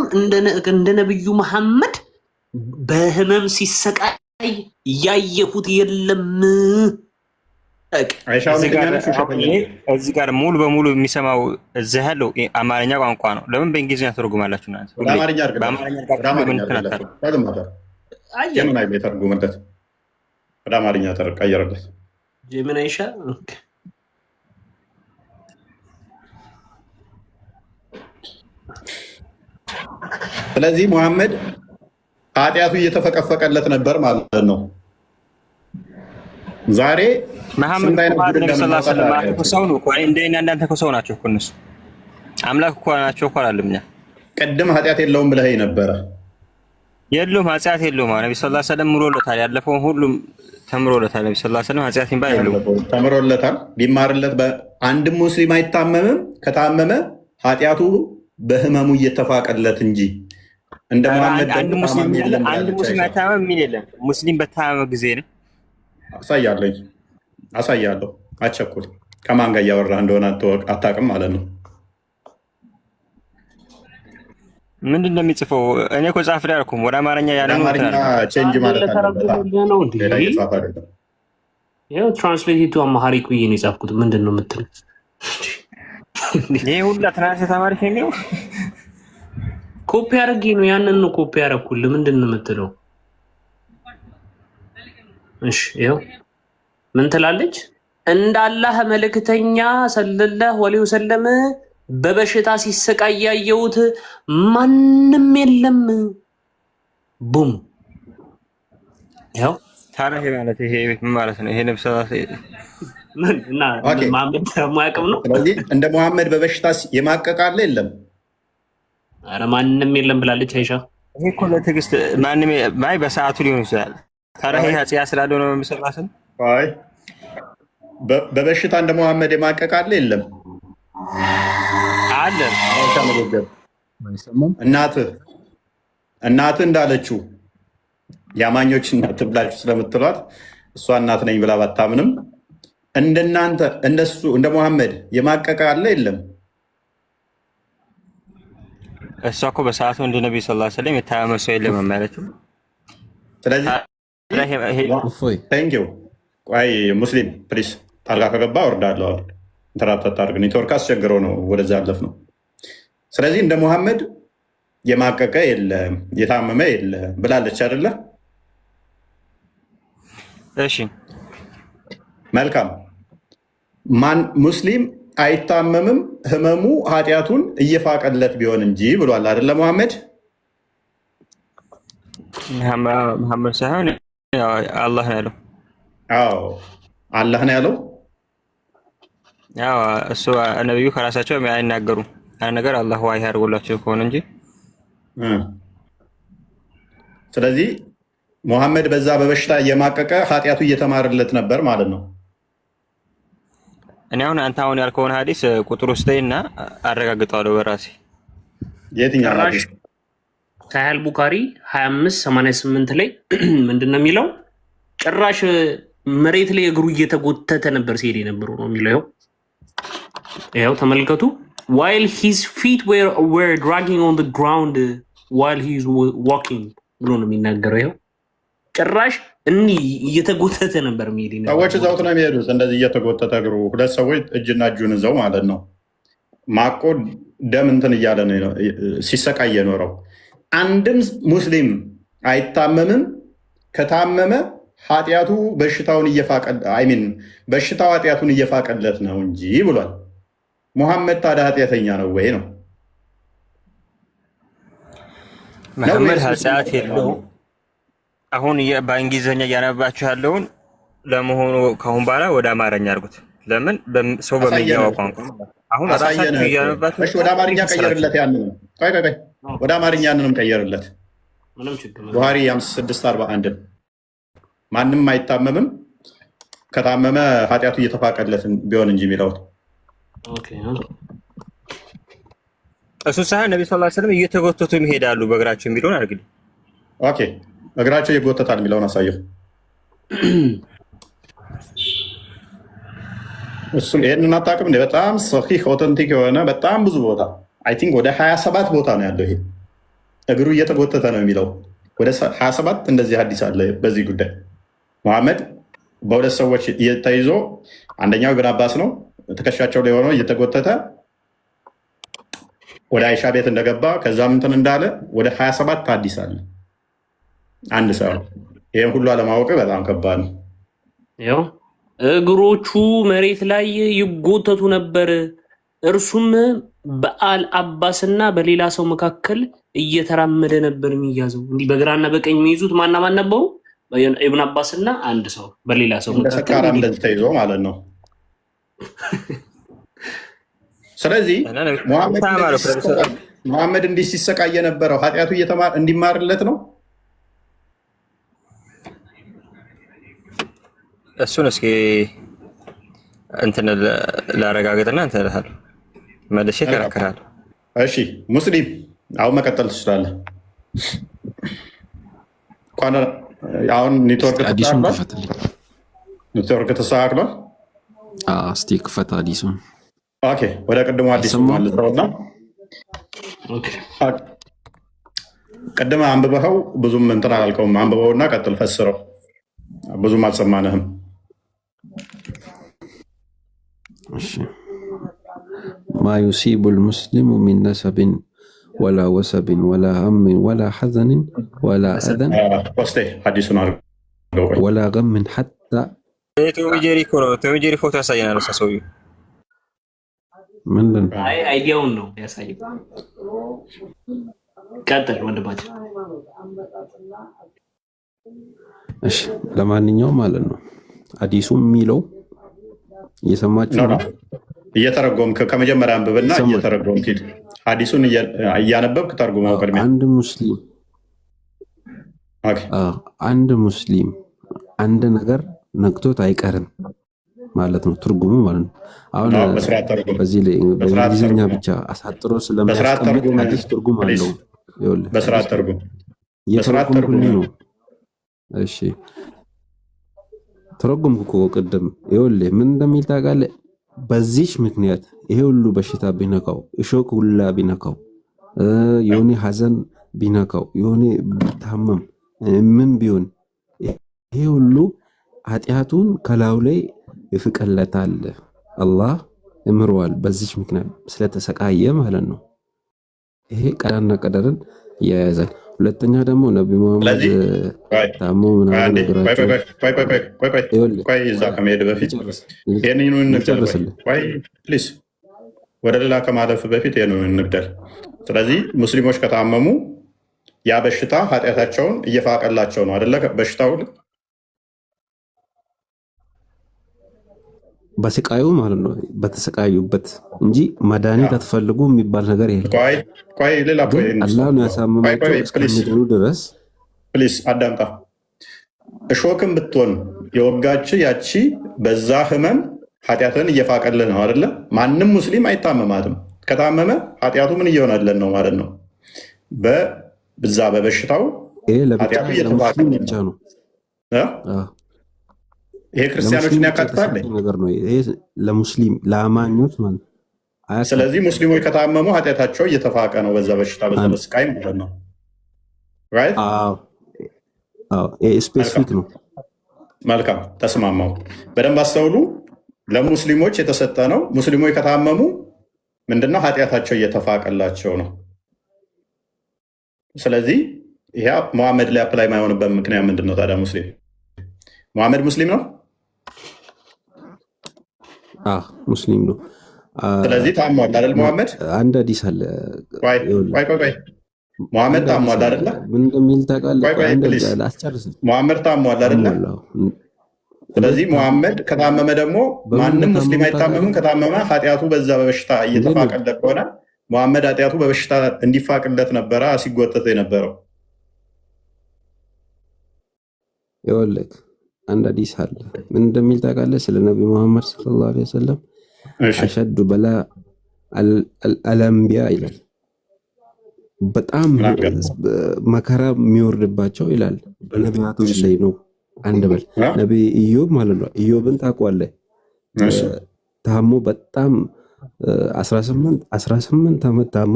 እንደ ነብዩ መሐመድ በህመም ሲሰቃይ ያየሁት የለም። እዚህ ጋር ሙሉ በሙሉ የሚሰማው እዚህ ያለው አማርኛ ቋንቋ ነው። ለምን በእንግሊዝኛ ተርጉማላችሁ? ወደ አማርኛ ቀየረለት። ምን አይሻ ስለዚህ ሙሐመድ ኃጢአቱ እየተፈቀፈቀለት ነበር ማለት ነው። ዛሬ መሐመድ ሰው ነው። እናንተ ሰው ናቸው እኮ እነሱ አምላክ እኮ ናቸው እኮ አላለም። እኛ ቅድም ኃጢአት የለውም ብለኸኝ ነበረ። የለውም ኃጢአት የለውም። ነቢ ስ ሰለም ምሮለታል። ያለፈውን ሁሉም ተምሮለታል። ነቢ ስ ሰለም ኃጢአት የሚባል የለውም። ተምሮለታል። ቢማርለት አንድም ሙስሊም አይታመምም። ከታመመ ኃጢአቱ በህመሙ እየተፋቀለት እንጂ እንደ መሐመድ አንድ ሙስሊም አይታመም የሚል የለም። ሙስሊም በታመመ ጊዜ ነው። አሳያለሁ። አቸኩል። ከማን ጋር እያወራህ እንደሆነ አታውቅም ማለት ነው። ምንድን ነው የሚጽፈው? እኔ እኮ ጻፍ ላይ አልኩም። ወደ አማርኛ ያለ ቼንጅ ማለት ትራንስሌት ቱ አማሃሪክ ብዬ ነው የጻፍኩት። ምንድን ነው የምትለው? ይሄ ሁላ ትራንስሌት አማሪክ የሚለው ኮፒ አድርጌ ነው። ያንን ነው ኮፒ ያደረኩልህ። ምንድን ነው የምትለው? እሺ ይኸው ምን ትላለች? እንዳላህ መልእክተኛ ሰለላሁ ዐለይሂ ወሰለም በበሽታ ሲሰቃይ ያየሁት ማንም የለም። ቡም ያው ታሪክ ማለት ይሄ ምን ማለት ነው? ይሄ ነብስ እና ማመድ ማያውቅም ነው። ስለዚህ እንደ መሐመድ በበሽታ የማቀቃለ የለም። አረ ማንም የለም ብላለች አይሻ። ይሄ እኮ ለትዕግስት ማንም ማይ በሰዓቱ ሊሆን ይችላል ታዲያ ይሄ ኃጢአት ስላለው ነው የሚሰራስን? አይ በበሽታ እንደ መሐመድ የማቀቅ አለ የለም? አለ። እናትህ እንዳለችው የአማኞች እናት ብላችሁ ስለምትሏት እሷ እናት ነኝ ብላ ባታምንም እንደናንተ እንደሱ እንደ መሐመድ የማቀቅ አለ የለም? እሷ እኮ በሰዓቱ እንደ ነቢዩ ሰለላሁ ዐለይሂ ወሰለም የታመመ ሰው የለም ያለችው። ስለዚህ ቴንኪው። ቆይ ሙስሊም ፕሊስ ታልጋ ከገባ ወርዳለሁ። ኢንተራፕት አድርግ። ኔትወርክ አስቸግረው ነው ወደዛ ያለፍ ነው። ስለዚህ እንደ ሙሐመድ የማቀቀ የለም የታመመ የለም ብላለች አይደለ? እሺ መልካም። ማን ሙስሊም አይታመምም ህመሙ ኃጢአቱን እየፋቀለት ቢሆን እንጂ ብሏል አይደለ ሙሐመድ? መሐመድ ሳይሆን አላህ ነው ያለው። አዎ አላህ ነው ያለው። ያው እሱ ነብዩ ከራሳቸው አይናገሩም። ያን ነገር አላህ ዋይ አድርጎላቸው ከሆነ እንጂ። ስለዚህ ሙሐመድ በዛ በበሽታ እየማቀቀ ኃጢአቱ እየተማረለት ነበር ማለት ነው። እኔ አንተ አሁን ያልከውን ሐዲስ ቁጥር ውስጥና አረጋግጠዋለሁ በራሴ። የትኛው ሐዲስ? ሳሂህ ቡኻሪ 2588 ላይ ምንድነው የሚለው? ጭራሽ መሬት ላይ እግሩ እየተጎተተ ነበር ሲሄድ የነበረው ነው የሚለው። ይኸው ተመልከቱ። while his feet were dragging on the ground while he is walking ብሎ ነው የሚናገረው። ይኸው ጭራሽ እየተጎተተ ነበር የሚሄድ። ሰዎች እዛውት ነው የሚሄዱት እንደዚህ እየተጎተተ እግሩ። ሁለት ሰዎች እጅና እጁን ይዘው ማለት ነው ማቆ ደም እንትን እያለ ነው ሲሰቃይ የኖረው። አንድም ሙስሊም አይታመምም። ከታመመ ኃጢአቱ በሽታውን በሽታው ኃጢአቱን እየፋቀለት ነው እንጂ ብሏል። ሙሐመድ ታዲያ ኃጢአተኛ ነው ወይ ነው? መሐመድ ኃጢአት የለው። አሁን በእንግሊዝኛ እያነባችሁ ያለውን ለመሆኑ ከአሁን በኋላ ወደ አማርኛ አድርጉት። ለምን ሰው በሚያው ቋንቋ አሁን ራሳችሁ እያነባችሁ ወደ አማርኛ ቀየርለት። ያንንም ቆይ ወደ አማርኛ ያንንም ቀየርለት። ቡኻሪ 5641 ማንም አይታመምም ከታመመ ኃጢአቱ እየተፋቀለት ቢሆን እንጂ የሚለው እሱ ሳይሆን ነቢ ሰለላሁ ዐለይሂ ወሰለም እየተጎተቱ ይሄዳሉ በእግራቸው የሚለውን አድርግልኝ። ኦኬ እግራቸው ይጎተታል የሚለውን አሳየው። እሱም ይሄንን አታውቅም እንዴ? በጣም ሰሒህ ኦተንቲክ የሆነ በጣም ብዙ ቦታ አይ ቲንክ ወደ 27 ቦታ ነው ያለው። ይሄ እግሩ እየተጎተተ ነው የሚለው ወደ 27 እንደዚህ ሐዲስ አለ በዚህ ጉዳይ። መሐመድ በሁለት ሰዎች ተይዞ አንደኛው ኢብን አባስ ነው ትከሻቸው ላይ ሆኖ እየተጎተተ ወደ አይሻ ቤት እንደገባ ከዛም እንትን እንዳለ ወደ 27 ሐዲስ አለ አንድ ሰው። ይሄን ሁሉ አለማወቅ በጣም ከባድ ነው። ያው እግሮቹ መሬት ላይ ይጎተቱ ነበር። እርሱም በአል አባስና በሌላ ሰው መካከል እየተራመደ ነበር የሚያዘው። እንዲህ በግራና በቀኝ የሚይዙት ማና ማን ነበሩ? ኢብን አባስና አንድ ሰው በሌላ ሰው መካከል እንደዚህ ተይዞ ማለት ነው። ስለዚህ ሙሐመድ እንዲህ ሲሰቃይ የነበረው ኃጢአቱ እንዲማርለት ነው። እሱን እስኪ እንትን ላረጋግጥና እንትን እልሃለሁ መልሼ እከራከራለሁ። እሺ ሙስሊም አሁን መቀጠል ትችላለህ። አሁን ኔትወርክ ተስተካክሏል። እስቲ ክፈት አዲሱን። ኦኬ ወደ ቅድሞ አዲሱ ማልሰውና ቅድም አንብበኸው ብዙም እንትን አላልከውም። አንብበውና ቀጥል ፈስረው። ብዙም አልሰማንህም። ማ ዩሲቡ ልሙስሊሙ ሚን ነሰብን ወላ ወሰብን ወላ ሀምን ወላ ሐዘንን ወላ አዘን ወላ ገምን ሐታ ቶም ጄሪ ፎቶ ያሳየናል። ሰውዬው ምንድን አይዲያውን ነው ያሳየው። ቀጥል ወንድማችን። እሺ ለማንኛውም ማለት ነው ሐዲሱ የሚለው እየሰማችሁ ነው። እየተረጎምክ ከመጀመሪያ አንብብና እየተረጎምክ ሂድ። ሐዲሱን እያነበብክ ተርጉመው። ቅድሚያ አንድ ሙስሊም አንድ ነገር ነክቶት አይቀርም ማለት ነው ትርጉሙ ማለት ነው። አሁን በዚህ ላይ በእንግሊዝኛ ብቻ አሳጥሮ ስለሚያስቀምጥ አዲስ ትርጉም አለው። በስርዓት ተርጉም እየተረጎምኩልህ ነው። እሺ ተረጎምኩ እኮ ቅድም። ይኸውልህ ምን እንደሚል ታውቃለህ? በዚህች ምክንያት ይሄ ሁሉ በሽታ ቢነካው፣ እሾክ ሁላ ቢነካው፣ የሆነ ሀዘን ቢነካው፣ የሆነ ቢታመም ምን ቢሆን ይሄ ሁሉ ኃጢአቱን ከላዩ ላይ ይፍቅለታል፣ አላህ እምረዋል። በዚች ምክንያት ስለተሰቃየ ማለት ነው። ይሄ ቀዳና ቀደርን ያያዛል። ሁለተኛ ደግሞ ነቢ መሐመድ ታሞ ምናምን ነገራቸው። እዛ ከመሄድ በፊት ወደ ሌላ ከማለፍ በፊት ይህንን እንግደል። ስለዚህ ሙስሊሞች ከታመሙ ያ በሽታ ኃጢአታቸውን እየፋቀላቸው ነው አደለ? በሽታው በስቃዩ ማለት ነው፣ በተሰቃዩበት እንጂ መድኃኒት አትፈልጉ የሚባል ነገር የለም። አላህ ነው ያሳመማቸው እስከሚድኑ ድረስ። ፕሊስ አዳምጣ። እሾክም ብትሆን የወጋች ያቺ በዛ ህመም ኃጢአትን እየፋቀልን ነው አደለ? ማንም ሙስሊም አይታመማትም። ከታመመ ኃጢአቱ ምን እየሆነልን ነው ማለት ነው? በዛ በበሽታው ኃጢአቱ እየተፋቀልን ነው። ይሄ ክርስቲያኖችን ያካትታል ነገር ነው። ይሄ ለሙስሊም ለአማኞች ማለት። ስለዚህ ሙስሊሞች ከታመሙ ኃጢአታቸው እየተፋቀ ነው በዛ በሽታ በዛ በስቃይ ማለት ነው። ራይት? ስፔሲፊክ ነው። መልካም ተስማማው። በደንብ አስተውሉ። ለሙስሊሞች የተሰጠ ነው። ሙስሊሞች ከታመሙ ምንድነው? ኃጢአታቸው እየተፋቀላቸው ነው። ስለዚህ ይሄ መሐመድ ላይ አፕላይ የማይሆንበት ምክንያት ምንድነው ታዲያ? ሙስሊም መሐመድ ሙስሊም ነው? ሙስሊም ነው። ስለዚህ ታሟል አይደል? መሐመድ አንድ ሐዲስ አለ። ቆይ መሐመድ ታሟል አይደል? ምን እንደሚል ታውቃለህ? ላስጨርስ። መሐመድ ታሟል አይደል? ስለዚህ መሐመድ ከታመመ ደግሞ ማንም ሙስሊም አይታመምም። ከታመመ ኃጢአቱ በዛ በበሽታ እየተፋቀለት ከሆነ መሐመድ ኃጢአቱ በበሽታ እንዲፋቅለት ነበረ ሲጎተት የነበረው። ይኸውልህ አንድ ሐዲስ አለ። ምን እንደሚል ታውቃለህ? ስለ ነቢ መሐመድ ሰለላሁ ዐለይሂ ወሰለም አሸዱ በላ አልአንቢያ ይላል። በጣም መከራ የሚወርድባቸው ይላል በነቢያቶች ላይ ነው። አንድ በል ነቢ ኢዮብ ማለት ነው። ኢዮብን ታውቀዋለህ? ታሞ በጣም 18 ዓመት ታሞ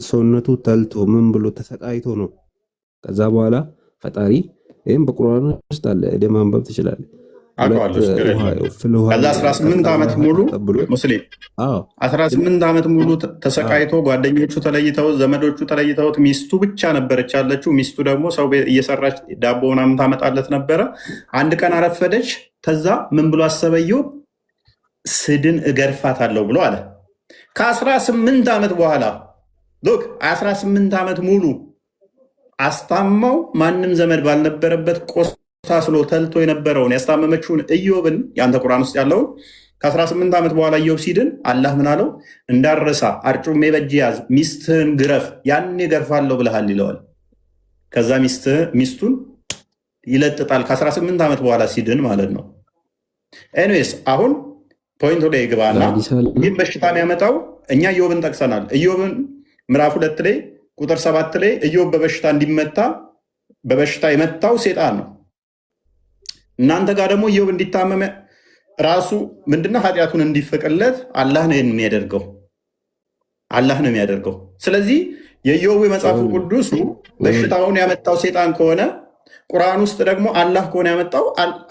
ሰውነቱ ተልቶ ምን ብሎ ተሰቃይቶ ነው። ከዛ በኋላ ፈጣሪ ይህም በቁርአን ውስጥ አለ፣ ሄደህ ማንበብ ትችላለህ። ከዛ 18 ዓመት ሙሉ ሙስሊም 18 ዓመት ሙሉ ተሰቃይቶ ጓደኞቹ ተለይተውት ዘመዶቹ ተለይተውት ሚስቱ ብቻ ነበረች ያለችው። ሚስቱ ደግሞ ሰው እየሰራች ዳቦ ምናምን ታመጣለት ነበረ። አንድ ቀን አረፈደች። ከዛ ምን ብሎ አሰበየው? ስድን እገርፋታለሁ ብሎ አለ። ከ18 ዓመት በኋላ 18 ዓመት ሙሉ አስታማው ማንም ዘመድ ባልነበረበት ቆሳስሎ ተልቶ የነበረውን ያስታመመችውን ኢዮብን የአንተ ቁርአን ውስጥ ያለውን ከ18 ዓመት በኋላ ኢዮብ ሲድን አላህ ምን አለው? እንዳረሳ አርጩሜ በእጅ ያዝ፣ ሚስትህን ግረፍ፣ ያኔ ገርፋለሁ ብለሃል ይለዋል። ከዛ ሚስቱን ይለጥጣል። ከ18 ዓመት በኋላ ሲድን ማለት ነው። ኤኒዌይስ አሁን ፖይንቱ ላይ ግባና ይህ በሽታ የሚያመጣው እኛ ኢዮብን ጠቅሰናል። ኢዮብን ምዕራፍ 2 ላይ ቁጥር 7 ላይ ኢዮብ በበሽታ እንዲመታ በበሽታ የመታው ሴጣን ነው። እናንተ ጋር ደግሞ ኢዮብ እንዲታመመ ራሱ ምንድነው ኃጢአቱን እንዲፈቅለት አላህ ነው የሚያደርገው። አላህ ነው የሚያደርገው። ስለዚህ የኢዮብ የመጽሐፉ ቅዱሱ በሽታውን ያመጣው ሴጣን ከሆነ ቁርአን ውስጥ ደግሞ አላህ ከሆነ ያመጣው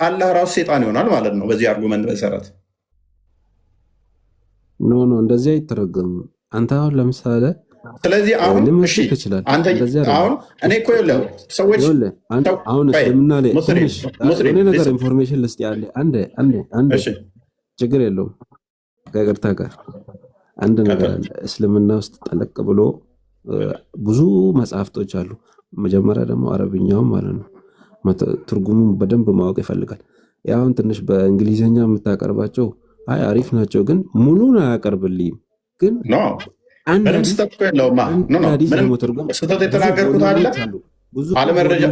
አላህ ራሱ ሴጣን ይሆናል ማለት ነው። በዚህ አርጉመንት መሰረት ኖ እንደዚህ አይተረጎምም። አንተ አሁን ለምሳሌ ስለዚህ አሁን እሺ አንተ አሁን እኔ እኮ የለው ሰዎች አሁን እስልምና ላይ እኔ ነገር ኢንፎርሜሽን ልስጥ ያለ አንድ ችግር የለውም ከቅርታ ጋር አንድ ነገር አለ። እስልምና ውስጥ ጠለቅ ብሎ ብዙ መጽሐፍቶች አሉ። መጀመሪያ ደግሞ አረብኛውም ማለት ነው ትርጉሙን በደንብ ማወቅ ይፈልጋል። ያሁን ትንሽ በእንግሊዝኛ የምታቀርባቸው አሪፍ ናቸው፣ ግን ሙሉን አያቀርብልኝም። ግን ምንም ስህተት የለውም። ስህተት የተናገርኩት አለ አለመረጃ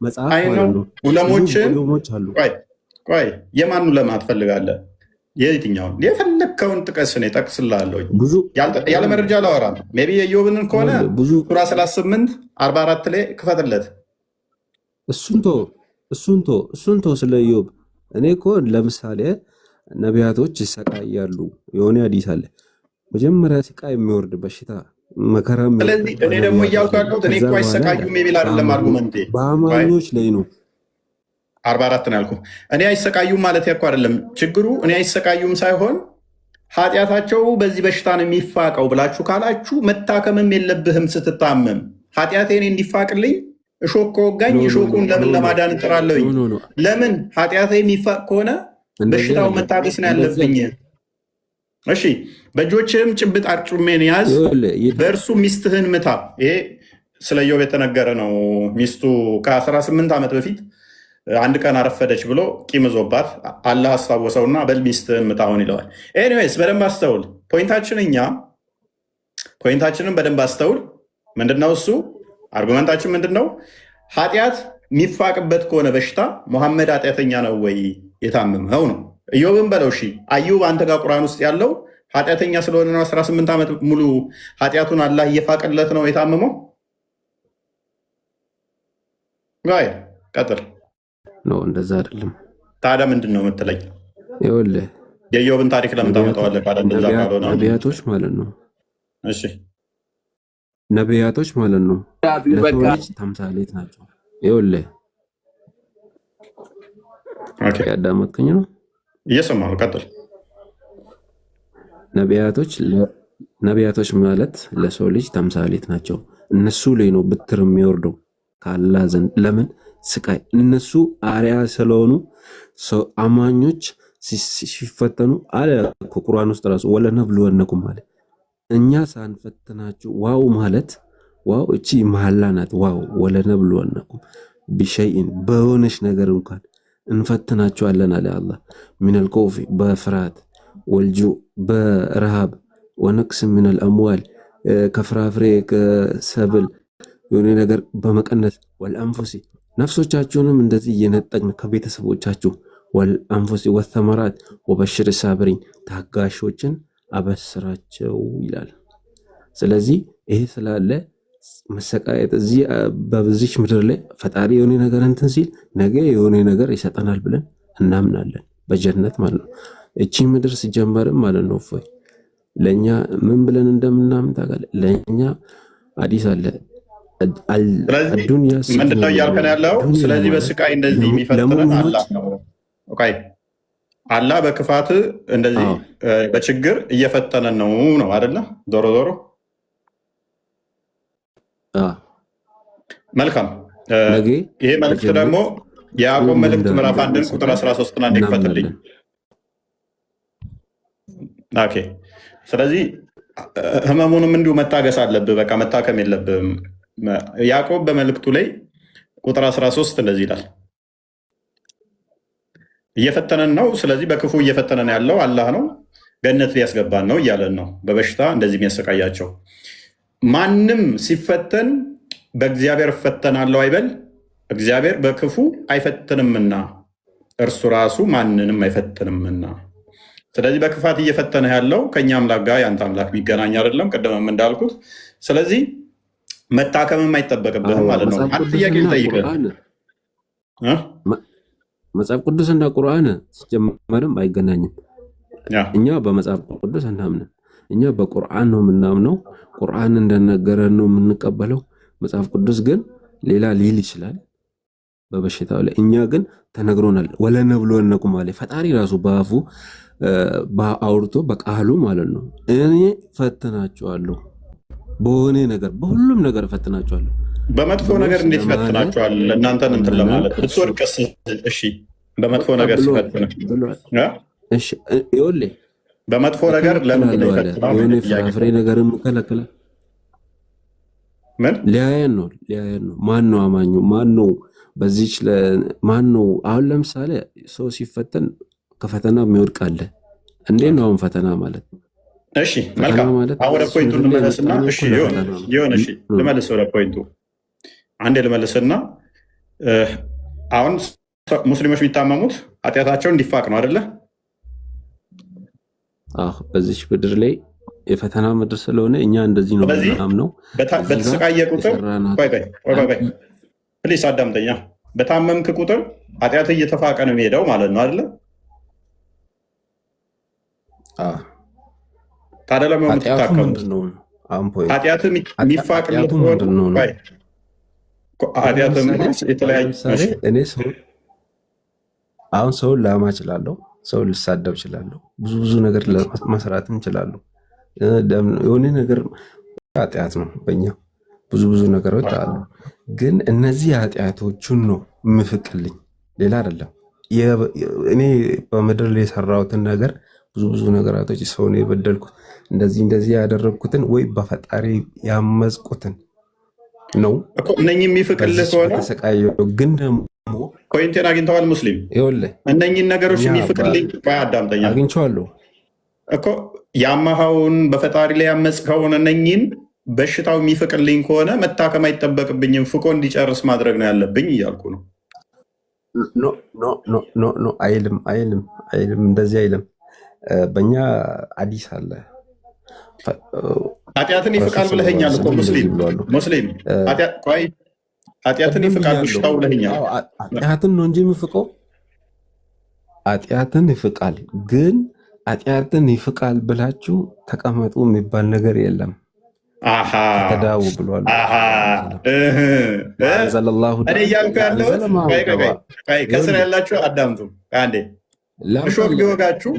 መጽሐፍ አይ ነው ማለት ነው። ዑለሞችን ዑለሞች አሉ። ቆይ የማኑ ለማት ፈልጋለህ? የትኛውን የፈለግከውን ጥቀስ፣ እኔ እጠቅስልሃለሁ። ያለ መረጃ ላወራ ሜይ ቢ የኢዮብን ከሆነ ሱራ 38 44 ላይ ክፈትለት። እሱን ቶ ስለ ኢዮብ እኔ እኮ ለምሳሌ ነቢያቶች ይሰቃያሉ። የሆነ ሐዲስ አለ መጀመሪያ ስቃይ የሚወርድ በሽታ መከራ። ስለዚህ እኔ ደግሞ እያልኩ ያለሁት እኔ እኮ አይሰቃዩም የሚል አይደለም አርጉመንቴ፣ በአማኞች ላይ ነው። 44 ነው ያልኩህ። እኔ አይሰቃዩም ማለት ያልኩ አይደለም ችግሩ። እኔ አይሰቃዩም ሳይሆን ኃጢአታቸው በዚህ በሽታ ነው የሚፋቀው ብላችሁ ካላችሁ መታከምም የለብህም ስትታመም። ኃጢአቴ እኔ እንዲፋቅልኝ እሾክ ከወጋኝ እሾኩን ለምን ለማዳን እጥራለሁኝ? ለምን ኃጢአቴ የሚፋቅ ከሆነ በሽታው መታገስ ነው ያለብኝ። እሺ በእጆችህም ጭብጥ አርጩሜን ያዝ፣ በእርሱ ሚስትህን ምታ። ይሄ ስለ ኢዮብ የተነገረ ነው። ሚስቱ ከ18 ዓመት በፊት አንድ ቀን አረፈደች ብሎ ቂም ዞባት አላህ አስታወሰውና በል ሚስትህን ምታውን ይለዋል። ኤኒዌይስ በደንብ አስተውል። ፖይንታችንን በደንብ አስተውል። ምንድነው እሱ አርጉመንታችን ምንድነው? ኃጢአት የሚፋቅበት ከሆነ በሽታ ሙሐመድ ኃጢአተኛ ነው ወይ የታመመው ነው? ኢዮብን በለው እሺ። አዩብ አንተ ጋር ቁርአን ውስጥ ያለው ኃጢአተኛ ስለሆነ ነው 18 ዓመት ሙሉ ኃጢአቱን አላህ እየፋቀለት ነው የታመመው? ጋይ ቀጥል ነው። እንደዛ አይደለም። ታዲያ ምንድን ነው የምትለኝ? ይኸውልህ የኢዮብን ታሪክ ለምን ታመጣዋለህ? እንደዛ ካልሆነ ነቢያቶች ማለት ነው። እሺ ነቢያቶች ማለት ነው ለሰዎች ተምሳሌት ናቸው። ይኸውልህ ያዳመጥከኝ ነው? እየሰማሁ ነው። ቀጥል። ነቢያቶች ማለት ለሰው ልጅ ተምሳሌት ናቸው። እነሱ ላይ ነው ብትር የሚወርደው ከአላህ ዘንድ። ለምን ስቃይ እነሱ አርያ ስለሆኑ አማኞች ሲፈተኑ አለ እኮ ቁርአን ውስጥ ራሱ ወለነብሉወነኩም አለ። እኛ ሳንፈትናችሁ ዋው ማለት ዋው እቺ መሐላ ናት። ዋው ወለነብሉወነኩም ቢሸይን በሆነች ነገር እንኳን እንፈትናችኋለን አለ አላህ። ሚነል ኮፊ በፍርሃት ወልጁ በረሃብ ወነቅስ ሚነል አምዋል ከፍራፍሬ ከሰብል የሆነ ነገር በመቀነስ ወልአንፉሲ ነፍሶቻችሁንም እንደዚህ እየነጠቅን ከቤተሰቦቻችሁ ወልአንፉሲ ወተመራት ወበሽር ሳብሪን ታጋሾችን አበስራቸው ይላል። ስለዚህ ይሄ ስላለ መሰቃየት እዚህ በብዚች ምድር ላይ ፈጣሪ የሆነ ነገር እንትን ሲል ነገ የሆነ ነገር ይሰጠናል ብለን እናምናለን፣ በጀነት ማለት ነው። እቺ ምድር ሲጀመርም ማለት ነው እፎይ ለእኛ ምን ብለን እንደምናምን ታውቃለህ? ለእኛ አዲስ አለ አዱንያ ምንድነው እያልከን ያለው? ስለዚህ በስቃይ እንደዚህ የሚፈትነን አላህ ነው። አላህ በክፋት እንደዚህ በችግር እየፈተነን ነው አይደለ? ዞሮ ዞሮ መልካም። ይሄ መልእክት ደግሞ የያዕቆብ መልእክት ምዕራፍ 1 ቁጥር 13 አንዴ ክፈትልኝ። ኦኬ። ስለዚህ ህመሙንም እንዲሁ መታገስ አለብህ። በቃ መታከም የለብህም። ያዕቆብ በመልእክቱ ላይ ቁጥር 13 እንደዚህ ይላል፣ እየፈተነን ነው። ስለዚህ በክፉ እየፈተነን ያለው አላህ ነው፣ ገነት ሊያስገባን ነው እያለን ነው። በበሽታ እንደዚህ የሚያሰቃያቸው ማንም ሲፈተን በእግዚአብሔር እፈተናለሁ አይበል፣ እግዚአብሔር በክፉ አይፈትንምና እርሱ ራሱ ማንንም አይፈትንምና። ስለዚህ በክፋት እየፈተነ ያለው ከእኛ አምላክ ጋር የአንተ አምላክ ቢገናኝ አይደለም፣ ቅድምም እንዳልኩት። ስለዚህ መታከምም አይጠበቅብህም ማለት ነው። አንድ ጥያቄ ልጠይቅህ። መጽሐፍ ቅዱስ እና ቁርአን ሲጀመርም አይገናኝም። እኛ በመጽሐፍ ቅዱስ እናምንም። እኛ በቁርአን ነው የምናምነው። ቁርአን እንደነገረን ነው የምንቀበለው። መጽሐፍ ቅዱስ ግን ሌላ ሊል ይችላል በበሽታው ላይ። እኛ ግን ተነግሮናል። ወለነብሉወነኩም አለ ፈጣሪ ራሱ በአፉ በአውርቶ በቃሉ ማለት ነው። እኔ ፈትናቸዋለሁ በሆነ ነገር፣ በሁሉም ነገር ፈትናቸዋለሁ። በመጥፎ ነገር እንዴት ይፈትናቸዋል? እናንተን እንትን ለማለት ብትወድቅስ? እሺ በመጥፎ ነገር ሲፈትን ይኸውልህ በመጥፎ ነገር ለምን የሆነ ፍራፍሬ ነገር የምከለክላል? ምን ሊያየን ነው? ማን ነው አማኙ? ማን ነው በዚች ማን ነው? አሁን ለምሳሌ ሰው ሲፈተን ከፈተና የሚወድቅ አለ። እንዴት ነው አሁን ፈተና ማለት? እሺ መልካም። አሁን ወደ ፖይንቱ ልመለስና ልመልስ ወደ ፖይንቱ አንዴ ልመልስና አሁን ሙስሊሞች የሚታመሙት ኃጢአታቸው እንዲፋቅ ነው አይደለ? በዚች ምድር ላይ የፈተና ምድር ስለሆነ እኛ እንደዚህ ነው ምናምነው። በተሰቃየ ቁጥር ፕሊስ አዳምጠኛ። በታመምክ ቁጥር ኃጢአት እየተፋቀ ነው የሚሄደው ማለት ነው አይደለ? ታዲያ ለምን የምትታከሙት? ኃጢአት የሚፋቅለት አሁን ሰውን ላማ እችላለሁ፣ ሰውን ልሳደብ እችላለሁ፣ ብዙ ነገር መስራት እንችላለሁ። የሆነ ነገር ኃጢአት ነው በእኛ ብዙ ነገሮች አሉ። ግን እነዚህ ኃጢአቶቹን ነው የምፍቅልኝ፣ ሌላ አይደለም። እኔ በምድር ላይ የሰራሁትን ነገር ብዙ ነገራቶች ሰውን የበደልኩት እንደዚህ ያደረግኩትን ወይ በፈጣሪ ያመዝቁትን ነው እነኚህ የሚፍቅልህ ከሆነ ተሰቃየው። ግን ደግሞ ፖይንቴን አግኝተዋል ሙስሊም። እነኚህን ነገሮች የሚፍቅልኝ አዳምጠኛ አግኝቼዋለሁ እኮ ያመሃውን በፈጣሪ ላይ ያመፅከውን እነኚህን በሽታው የሚፍቅልኝ ከሆነ መታከም አይጠበቅብኝም፣ ፍቆ እንዲጨርስ ማድረግ ነው ያለብኝ እያልኩ ነው። ኖ አይልም፣ እንደዚህ አይልም። በእኛ አዲስ አለ ኃጢአትን ይፍቃል ብለኸኛል እኮ ሙስሊም ኃጢአትን ይፍቃል በሽታው ብለኸኛል። ኃጢአትን ነው እንጂ የሚፍቀው ኃጢአትን ይፍቃል። ግን ኃጢአትን ይፍቃል ብላችሁ ተቀመጡ የሚባል ነገር የለም። ተዳው ብሏል። እኔ እያልኩ ያለሁት ከስር ያላችሁ አዳምጡ። አንዴ እሾክ ቢወጋችሁ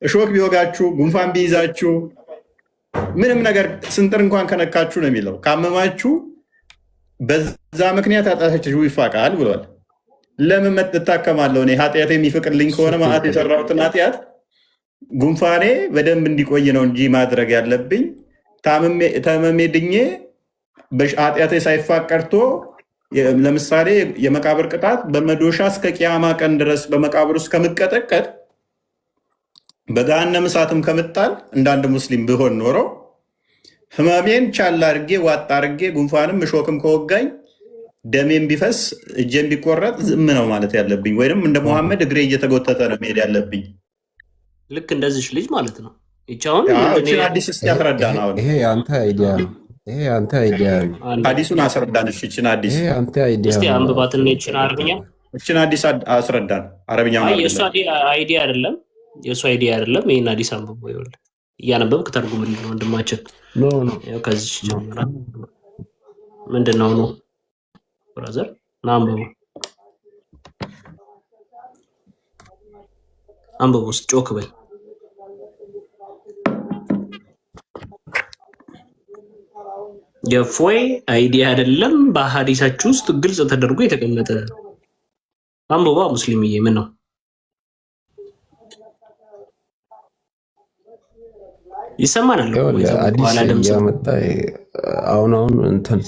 እሾክ ቢወጋችሁ ጉንፋን ቢይዛችሁ ምንም ነገር ስንጥር እንኳን ከነካችሁ ነው የሚለው። ካመማችሁ በዛ ምክንያት ኃጢአታችሁ ይፋቃል ብሏል። ለምን እታከማለሁ? እኔ ኃጢአት የሚፍቅልኝ ከሆነ ማለት የሰራሁትን ኃጢአት ጉንፋኔ በደንብ እንዲቆይ ነው እንጂ ማድረግ ያለብኝ ታመሜ ድኜ ኃጢአቴ ሳይፋቅ ቀርቶ ለምሳሌ የመቃብር ቅጣት በመዶሻ እስከ ቅያማ ቀን ድረስ በመቃብር ውስጥ ከምቀጠቀጥ በገሃነመ እሳትም ከምጣል እንዳንድ ሙስሊም ብሆን ኖሮ ህመሜን ቻል አድርጌ ዋጥ አድርጌ ጉንፋንም እሾክም ከወጋኝ ደሜም ቢፈስ እጄም ቢቆረጥ ዝም ነው ማለት ያለብኝ፣ ወይም እንደ መሐመድ እግሬ እየተጎተተ ነው መሄድ ያለብኝ። ልክ እንደዚች ልጅ ማለት ነው። ይቻውን አዲስ ስ ያስረዳ ነው። ይሄ አንተ አይዲያ ነው። አዲሱን አስረዳን። እችን አዲስ አንብባትና ይችን አረብኛ እችን አዲስ አስረዳን። አረብኛ የእሱ አይዲያ አይደለም፣ የእሱ አይዲያ አይደለም። ይህን አዲስ አንብቦ ይኸውልህ፣ እያነበብክ ተርጉምልኝ ነው ወንድማችን። ከዚህ ጀምራ ምንድን ነው ነው ብራዘር ና አንብቦ ውስጥ ጮክ በል። የፎይ አይዲያ አይደለም፣ በሀዲሳችሁ ውስጥ ግልጽ ተደርጎ የተቀመጠ አንብባ። ሙስሊምዬ ምን ነው ይሰማናል? አዲስ ያመጣ አሁን እንትን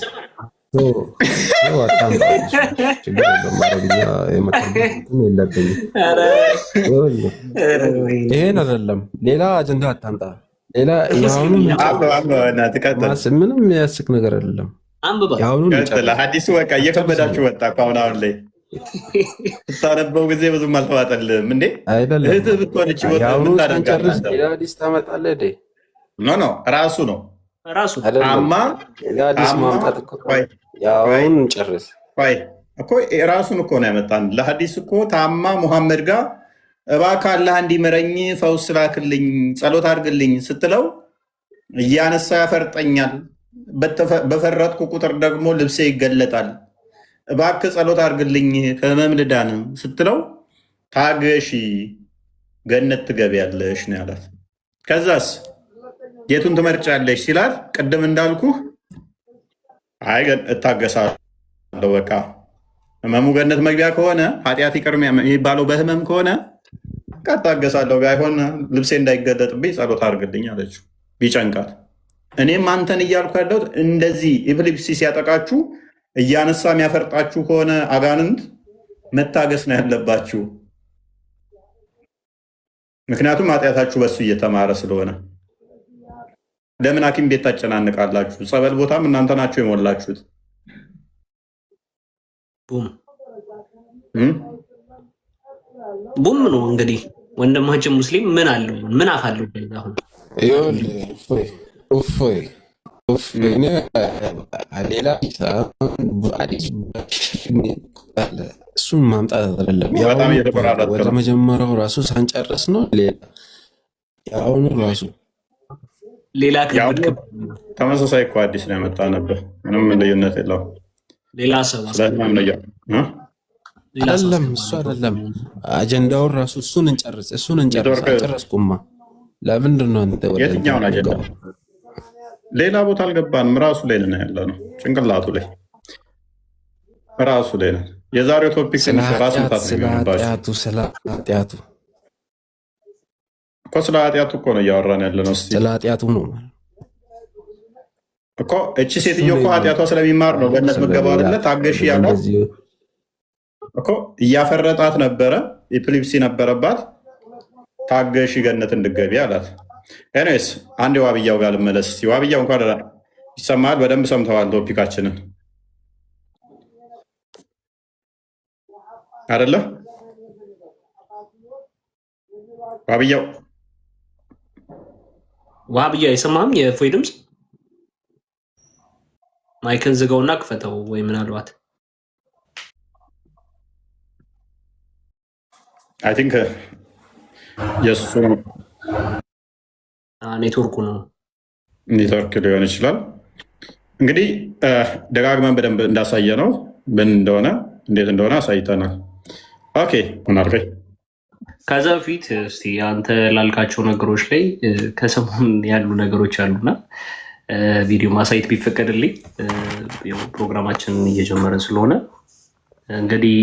ይሄን አይደለም፣ ሌላ አጀንዳ አታምጣ። ሌላ ምንም የሚያስቅ ነገር አይደለም። ሀዲሱ በቃ እየከበዳችሁ ወጣ። አሁን ላይ ስታነበው ጊዜ ብዙም አልተዋጠልም እንዴ? እህትህ ብትሆንች ሌላ ሀዲስ ታመጣለህ? ኖ ራሱ ነው አሁን ጨርስ እኮ ራሱን እኮ ነው ያመጣን። ለሀዲስ እኮ ታማ ሙሐመድ ጋር እባክህ አላህ እንዲምረኝ ፈውስ ላክልኝ ጸሎት አድርግልኝ ስትለው እያነሳ ያፈርጠኛል፣ በፈረጥኩ ቁጥር ደግሞ ልብሴ ይገለጣል፣ እባክህ ጸሎት አድርግልኝ ከህመም ልዳን ስትለው ታገሺ ገነት ትገቢያለሽ ነው ያላት። ከዛስ የቱን ትመርጫለሽ ሲላት ቅድም እንዳልኩህ አይ እታገሳለሁ፣ በቃ ህመሙ ገነት መግቢያ ከሆነ ኃጢአት ይቅር የሚባለው በህመም ከሆነ እታገሳለሁ፣ ባይሆን ልብሴ እንዳይገለጥብኝ ጸሎት አድርግልኝ አለችው ቢጨንቃት። እኔም አንተን እያልኩ ያለሁት እንደዚህ ኤፒሌፕሲ ሲያጠቃችሁ እያነሳ የሚያፈርጣችሁ ከሆነ አጋንንት መታገስ ነው ያለባችሁ። ምክንያቱም ኃጢአታችሁ በሱ እየተማረ ስለሆነ። ለምን ሐኪም ቤት ታጨናንቃላችሁ? ጸበል ቦታም እናንተ ናችሁ የሞላችሁት። ቡም ቡም ነው እንግዲህ ወንድማችን ሙስሊም ምን አለው? ምን አፋለው? አሁን ሌላ እሱን ማምጣት አይደለም። ወደ መጀመሪያው ራሱ ሳንጨርስ ነው የአሁኑ ራሱ ሌላ ተመሳሳይ እኮ አዲስ ነው ያመጣ ነበር። ምንም ልዩነት የለውም። ሌላ ሰው አይደለም እሱ አይደለም አጀንዳውን ራሱ እሱን እንጨርስ። አልጨረስኩማ። ለምንድን ነው አንተ የትኛውን አጀንዳ? ሌላ ቦታ አልገባንም። ራሱ ላይ ነን ያለ ነው። ጭንቅላቱ ላይ ራሱ ላይ ነን። የዛሬው ቶፒክ ስለ ኃጢአቱ እኮ ስለ ኃጢአቱ እኮ ነው እያወራን ያለ ነው። ስለ ኃጢአቱ ነው እኮ እቺ ሴትዮ እኮ ኃጢአቷ ስለሚማር ነው ገነት መገባ አይደለ? ታገሺ ያላት እኮ እያፈረጣት ነበረ። ኤፒሊፕሲ ነበረባት። ታገሺ ገነት እንድገቢ አላት። ኤኒዌይስ አንድ ዋብያው ጋር ልመለስ። ዋብያው እንኳን ይሰማል። በደንብ ሰምተዋል ቶፒካችንን አይደለ? ዋብያ አይሰማም? የእፎይ ድምፅ ማይክን ዝጋውና ክፈተው ወይ ምናልባት አይ ቲንክ የእሱ ኔትወርኩ ነው። ኔትወርክ ሊሆን ይችላል። እንግዲህ ደጋግመን በደንብ እንዳሳየ ነው ምን እንደሆነ እንዴት እንደሆነ አሳይተናል። ኦኬ ምናልከኝ ከዛ በፊት እስቲ አንተ ላልካቸው ነገሮች ላይ ከሰሞን ያሉ ነገሮች አሉና ቪዲዮ ማሳየት ቢፈቀድልኝ፣ ፕሮግራማችን እየጀመረ ስለሆነ እንግዲህ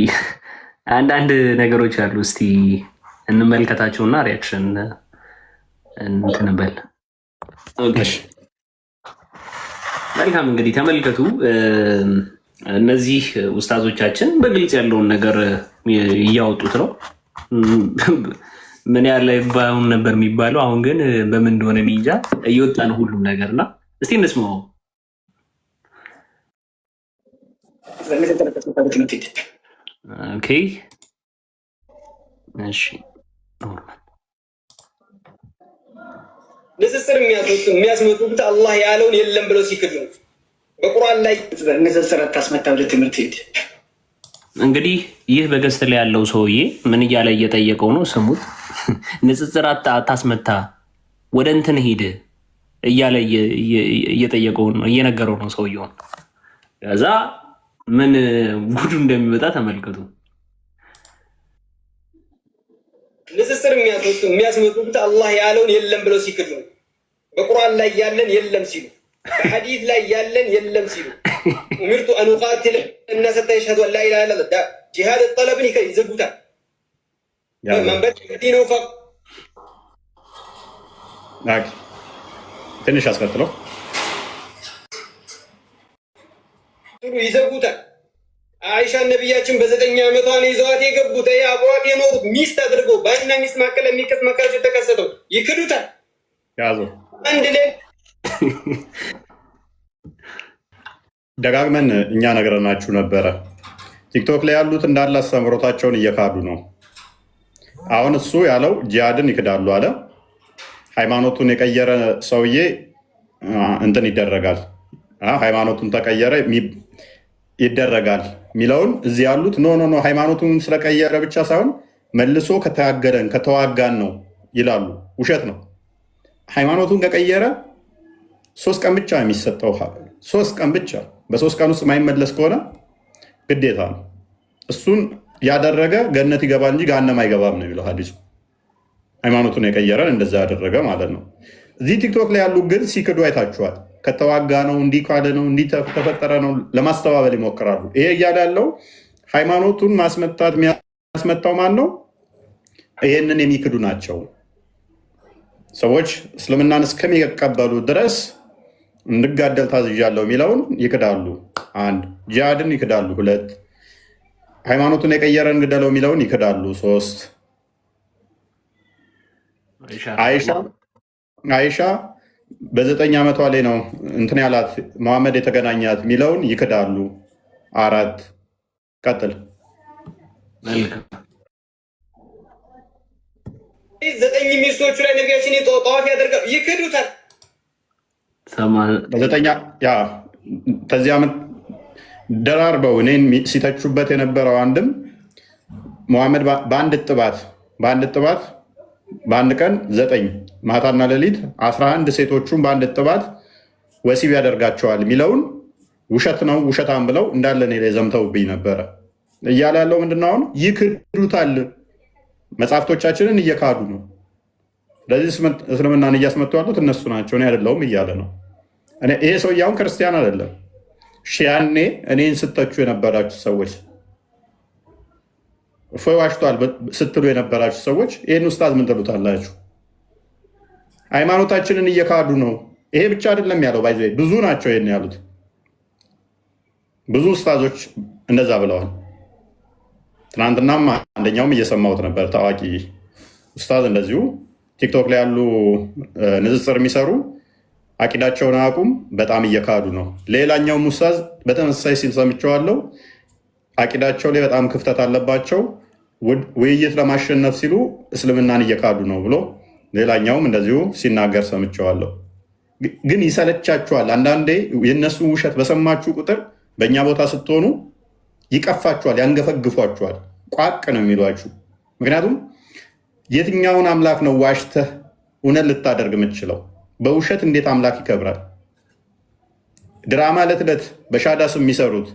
አንዳንድ ነገሮች አሉ። እስቲ እንመልከታቸውና ሪያክሽን እንትንበል። መልካም እንግዲህ ተመልከቱ። እነዚህ ኡስታዞቻችን በግልጽ ያለውን ነገር እያወጡት ነው። ምን ያለ ባይሆን ነበር የሚባለው፣ አሁን ግን በምን እንደሆነ እንጃ እየወጣ ነው ሁሉም ነገር እና እስቲ እንስማው። ኦኬ እሺ፣ ንጽጽር የሚያስመጡት አላህ ያለውን የለም ብለው ሲክዱ ነው። በቁርአን ላይ ንጽጽር አታስመታ ወደ ትምህርት ሄድ። እንግዲህ ይህ በገስት ላይ ያለው ሰውዬ ምን እያለ እየጠየቀው ነው? ስሙት። ንጽጽር አታስመታ ወደ እንትን ሂድ እያለ እየጠየቀው ነው፣ እየነገረው ነው ሰውየውን። ከዛ ምን ጉዱ እንደሚወጣ ተመልከቱ። ንጽጽር የሚያስመጡት አላህ ያለውን የለም ብለው ሲክዱ ነው። በቁርአን ላይ ያለን የለም ሲሉ፣ በሐዲስ ላይ ያለን የለም ሲሉ ኡሚርቱ አን ኡቃቲለ الناس حتى يشهدوا ان لا اله الا الله جهاد الطلبን ይዘጉታል። መንበድ ዲኑ ፈቅ ትንሽ አስከትለው ይዘጉታል። አይሻ ነቢያችን በ9 ዓመቷ ነው ይዘዋት የገቡት። አብሯት የኖሩት ሚስት አድርገው ባልና ሚስት መካከል የሚቀስ መከራቸው የተከሰተው ይክዱታል። ያዙ አንድ ላይ ደጋግመን እኛ ነግረናችሁ ነበረ። ቲክቶክ ላይ ያሉት እንዳለ አስተምሮታቸውን እየካዱ ነው። አሁን እሱ ያለው ጂሃድን ይክዳሉ አለ። ሃይማኖቱን የቀየረ ሰውዬ እንትን ይደረጋል፣ ሃይማኖቱን ተቀየረ ይደረጋል የሚለውን እዚህ ያሉት ኖ ሃይማኖቱን ስለቀየረ ብቻ ሳይሆን መልሶ ከተዋጋን ነው ይላሉ። ውሸት ነው። ሃይማኖቱን ከቀየረ 3 ቀን ብቻ የሚሰጠው 3 ቀን ብቻ። በ3 ቀን ውስጥ የማይመለስ ከሆነ ግዴታ ነው። እሱን ያደረገ ገነት ይገባል እንጂ ገሃነም አይገባም ነው የሚለው ሐዲሱ። ሃይማኖቱን የቀየረን እንደዛ ያደረገ ማለት ነው። እዚህ ቲክቶክ ላይ ያሉ ግን ሲክዱ አይታችኋል። ከተዋጋ ነው እንዲህ ካለ ነው እንዲህ ተፈጠረ ነው ለማስተባበል ይሞክራሉ። ይሄ እያለ ያለው ሃይማኖቱን ማስመታት የሚያስመታው ማን ነው? ይሄንን የሚክዱ ናቸው ሰዎች። እስልምናን እስከሚቀበሉ ድረስ እንድጋደል ታዝዣለሁ የሚለውን ይክዳሉ። 1 ጂሃድን ይክዳሉ። 2 ሃይማኖቱን የቀየረን ግደለው የሚለውን ይክዳሉ። 3 አይሻ በ9 ዓመቷ ላይ ነው እንትን ያላት መሐመድ የተገናኛት የሚለውን ይክዳሉ። 4 ቀጥል። ዘጠኝ ሚስቶቹ ላይ ነቢያችን ጠዋፍ ያደርጋሉ፣ ይክዱታል። ከዚህ ዓመት ደራርበው እኔን ሲተቹበት የነበረው አንድም ሙሐመድ በአንድ ጥባት በአንድ ቀን 9 ማታና ሌሊት 11 ሴቶቹን በአንድ ጥባት ወሲብ ያደርጋቸዋል የሚለውን ውሸት ነው ውሸታም ብለው እንዳለ እኔ ላይ ዘምተውብኝ ነበረ። እያለ ያለው ምንድን ነው? አሁን ይክዱታል፣ መጽሐፍቶቻችንን እየካዱ ነው። ለዚህ እስልምናን እያስመጡ ያሉት እነሱ ናቸው፣ እኔ አይደለሁም እያለ ነው። ይሄ ሰውዬ አሁን ክርስቲያን አይደለም። ያኔ እኔን ስተቹ የነበራችሁ ሰዎች፣ እፎይ ዋሽቷል ስትሉ የነበራችሁ ሰዎች ይህን ኡስታዝ ምን ትሉታላችሁ? ሃይማኖታችንን እየካዱ ነው። ይሄ ብቻ አይደለም ያለው፣ ባይዘ ብዙ ናቸው ይሄን ያሉት። ብዙ ኡስታዞች እንደዛ ብለዋል። ትናንትናም አንደኛውም እየሰማሁት ነበር። ታዋቂ ኡስታዝ እንደዚሁ ቲክቶክ ላይ ያሉ ንጽጽር የሚሰሩ አቂዳቸውን አያውቁም፣ በጣም እየካዱ ነው። ሌላኛውም ኡስታዝ በተመሳሳይ ሲል ሰምቼዋለሁ። አቂዳቸው ላይ በጣም ክፍተት አለባቸው፣ ውይይት ለማሸነፍ ሲሉ እስልምናን እየካዱ ነው ብሎ ሌላኛውም እንደዚሁ ሲናገር ሰምቼዋለሁ። ግን ይሰለቻችኋል። አንዳንዴ የእነሱ ውሸት በሰማችሁ ቁጥር በእኛ ቦታ ስትሆኑ ይቀፋችኋል፣ ያንገፈግፏችኋል፣ ቋቅ ነው የሚሏችሁ። ምክንያቱም የትኛውን አምላክ ነው ዋሽተህ እውነት ልታደርግ የምትችለው? በውሸት እንዴት አምላክ ይከብራል? ድራማ ዕለት ዕለት በሻዳ ስም የሚሰሩት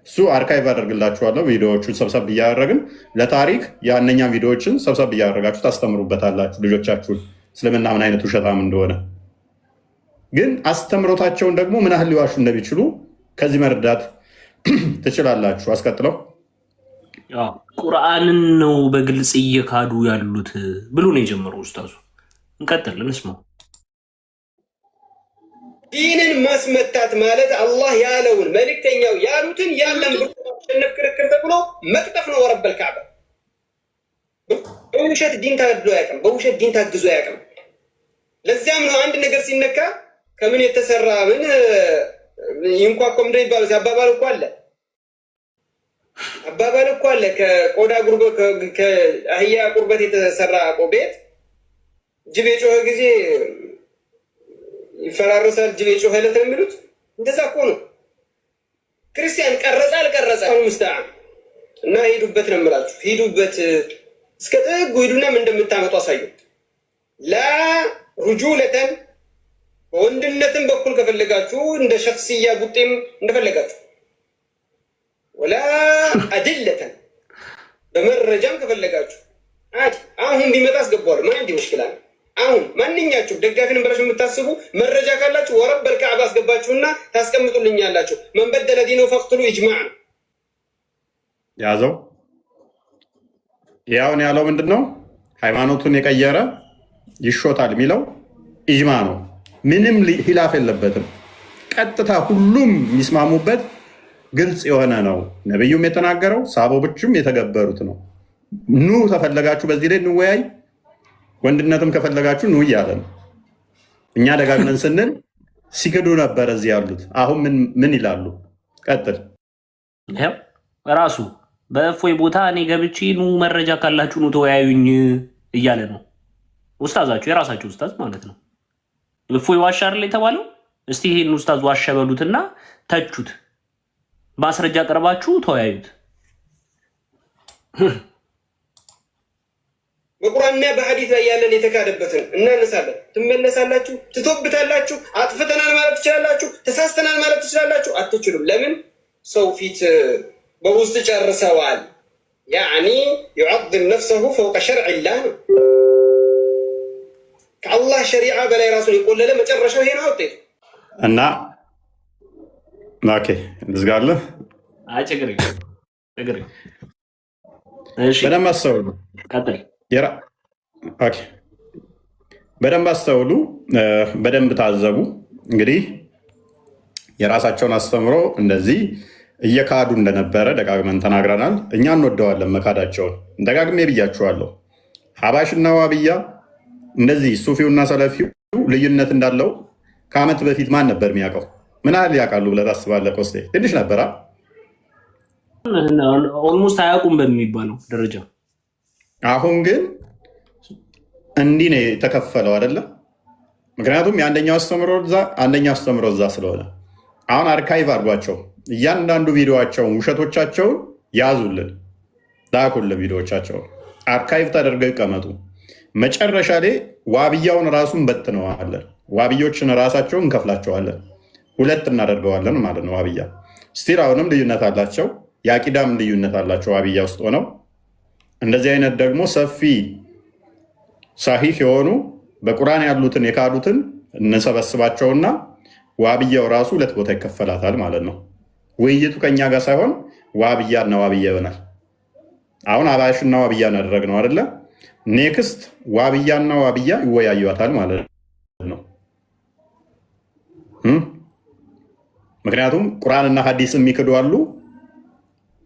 እሱ አርካይቭ አደርግላችኋለሁ። ቪዲዮዎቹን ሰብሰብ እያደረግን ለታሪክ ያነኛ ቪዲዮዎችን ሰብሰብ እያደረጋችሁ ታስተምሩበታላችሁ ልጆቻችሁን እስልምና ምን አይነት ውሸታም እንደሆነ። ግን አስተምሮታቸውን ደግሞ ምን ያህል ሊዋሹ እንደሚችሉ ከዚህ መረዳት ትችላላችሁ። አስቀጥለው ቁርአንን ነው በግልጽ እየካዱ ያሉት ብሎ ነው የጀመረው ኡስታዙ። እንቀጥል፣ እንስማው። ዲንን ማስመታት ማለት አላህ ያለውን መልእክተኛው ያሉትን ያለን ብሩሽነፍ ክርክር ተብሎ መቅጠፍ ነው። ወረበል ካዕባ በውሸት ዲን ታግዞ አያውቅም፣ በውሸት ዲን ታግዞ አያውቅም። ለዚያም ነው አንድ ነገር ሲነካ ከምን የተሰራ ምን ይንኳኮ ምንድን ይባላል? አባባል እኮ አለ። ከቆዳ ጉርበት ከአህያ ቁርበት የተሰራ ቤት ጅብ የጮኸ ጊዜ ይፈራረሳል፣ ጅብ የጮኸ ዕለት ነው የሚሉት። እንደዛ እኮ ነው። ክርስቲያን ቀረጸ አልቀረጸ ሙስተዓን እና ሂዱበት ነው የምላችሁ። ሂዱበት እስከ ጥጉ ሂዱና ምን እንደምታመጡ አሳዩ። ላ ሩጁለተን በወንድነትም በኩል ከፈለጋችሁ እንደ ሸክስያ ቡጤም እንደፈለጋችሁ፣ ወላ አድለተን በመረጃም ከፈለጋችሁ አሁን ቢመጣ አስገባዋለሁ። ማን እንዲህ ሙሽኪላ ነው። አሁን ማንኛችሁ ደጋፊን ብላችሁ የምታስቡ መረጃ ካላችሁ ወረበል ካዕባ አስገባችሁና ታስቀምጡልኛላችሁ። መን በደለ ዲነሁ ፈቅትሉ ኢጅማዕ ነው ያዘው። ያውን ያለው ምንድን ነው? ሃይማኖቱን የቀየረ ይሾታል የሚለው ኢጅማ ነው። ምንም ሂላፍ የለበትም። ቀጥታ ሁሉም የሚስማሙበት ግልጽ የሆነ ነው። ነቢዩም የተናገረው ሳቦችም የተገበሩት ነው። ኑ ተፈለጋችሁ በዚህ ላይ እንወያይ፣ ወንድነትም ከፈለጋችሁ ኑ እያለ ነው። እኛ ደጋግነን ስንል ሲክዱ ነበር እዚህ ያሉት። አሁን ምን ይላሉ? ቀጥል። ራሱ በእፎይ ቦታ እኔ ገብቼ ኑ መረጃ ካላችሁ ኑ ተወያዩኝ እያለ ነው። ኡስታዛችሁ የራሳችሁ ኡስታዝ ማለት ነው። እፎይ ዋሻ አይደል የተባለው? እስቲ ይሄን ኡስታዝ ዋሻ በሉትና ተቹት። ማስረጃ ቀርባችሁ ተወያዩት። በቁርአንና በሐዲስ ላይ ያለን የተካደበትን እናነሳለን። ትመለሳላችሁ፣ ትቶብታላችሁ። አጥፍተናል ማለት ትችላላችሁ፣ ተሳስተናል ማለት ትችላላችሁ። አትችሉም። ለምን? ሰው ፊት በውስጥ ጨርሰዋል። ያኒ يعظم نفسه فوق شرع الله ከአላህ ሸሪዓ በላይ ራሱን የቆለለ መጨረሻው ይሄ ነው ውጤቱ። እና ኦኬ ልዝጋለህ። ችግር በደንብ አስተውሉ። በደንብ አስተውሉ፣ በደንብ ታዘቡ። እንግዲህ የራሳቸውን አስተምሮ እንደዚህ እየካዱ እንደነበረ ደጋግመን ተናግረናል። እኛ እንወደዋለን መካዳቸውን፣ ደጋግሜ ብያችኋለሁ። ሀባሽና ዋብያ እንደዚህ ሱፊውና ሰለፊው ልዩነት እንዳለው ከዓመት በፊት ማን ነበር የሚያውቀው? ምን ያህል ያውቃሉ ብለህ ታስባለህ? ኮስቴ ትንሽ ነበራ። ኦልሞስት አያውቁም በሚባለው ደረጃ። አሁን ግን እንዲህ ነው የተከፈለው አይደለም። ምክንያቱም የአንደኛው አስተምሮ እዛ አንደኛው አስተምሮ እዛ ስለሆነ አሁን አርካይቭ አድርጓቸው እያንዳንዱ ቪዲዮቸውን ውሸቶቻቸውን ያዙልን፣ ላኩልን። ቪዲዮቻቸውን አርካይቭ ተደርገው ይቀመጡ። መጨረሻ ላይ ዋብያውን ራሱን በትነዋለን። ዋብዮችን ራሳቸውን እንከፍላቸዋለን፣ ሁለት እናደርገዋለን ማለት ነው። ዋብያ ስቲል አሁንም ልዩነት አላቸው፣ የአቂዳም ልዩነት አላቸው ዋብያ ውስጥ ሆነው። እንደዚህ አይነት ደግሞ ሰፊ ሳሂህ የሆኑ በቁርአን ያሉትን የካዱትን እንሰበስባቸውና ዋብያው ራሱ ሁለት ቦታ ይከፈላታል ማለት ነው። ውይይቱ ከኛ ጋር ሳይሆን ዋብያና ዋብያ ይሆናል። አሁን አባሽና ዋብያ እናደረግነው አይደለ? ኔክስት ዋብያና ዋብያ ይወያዩታል ማለት ነው። ምክንያቱም ቁርአንና ሐዲስ የሚክዱ አሉ፣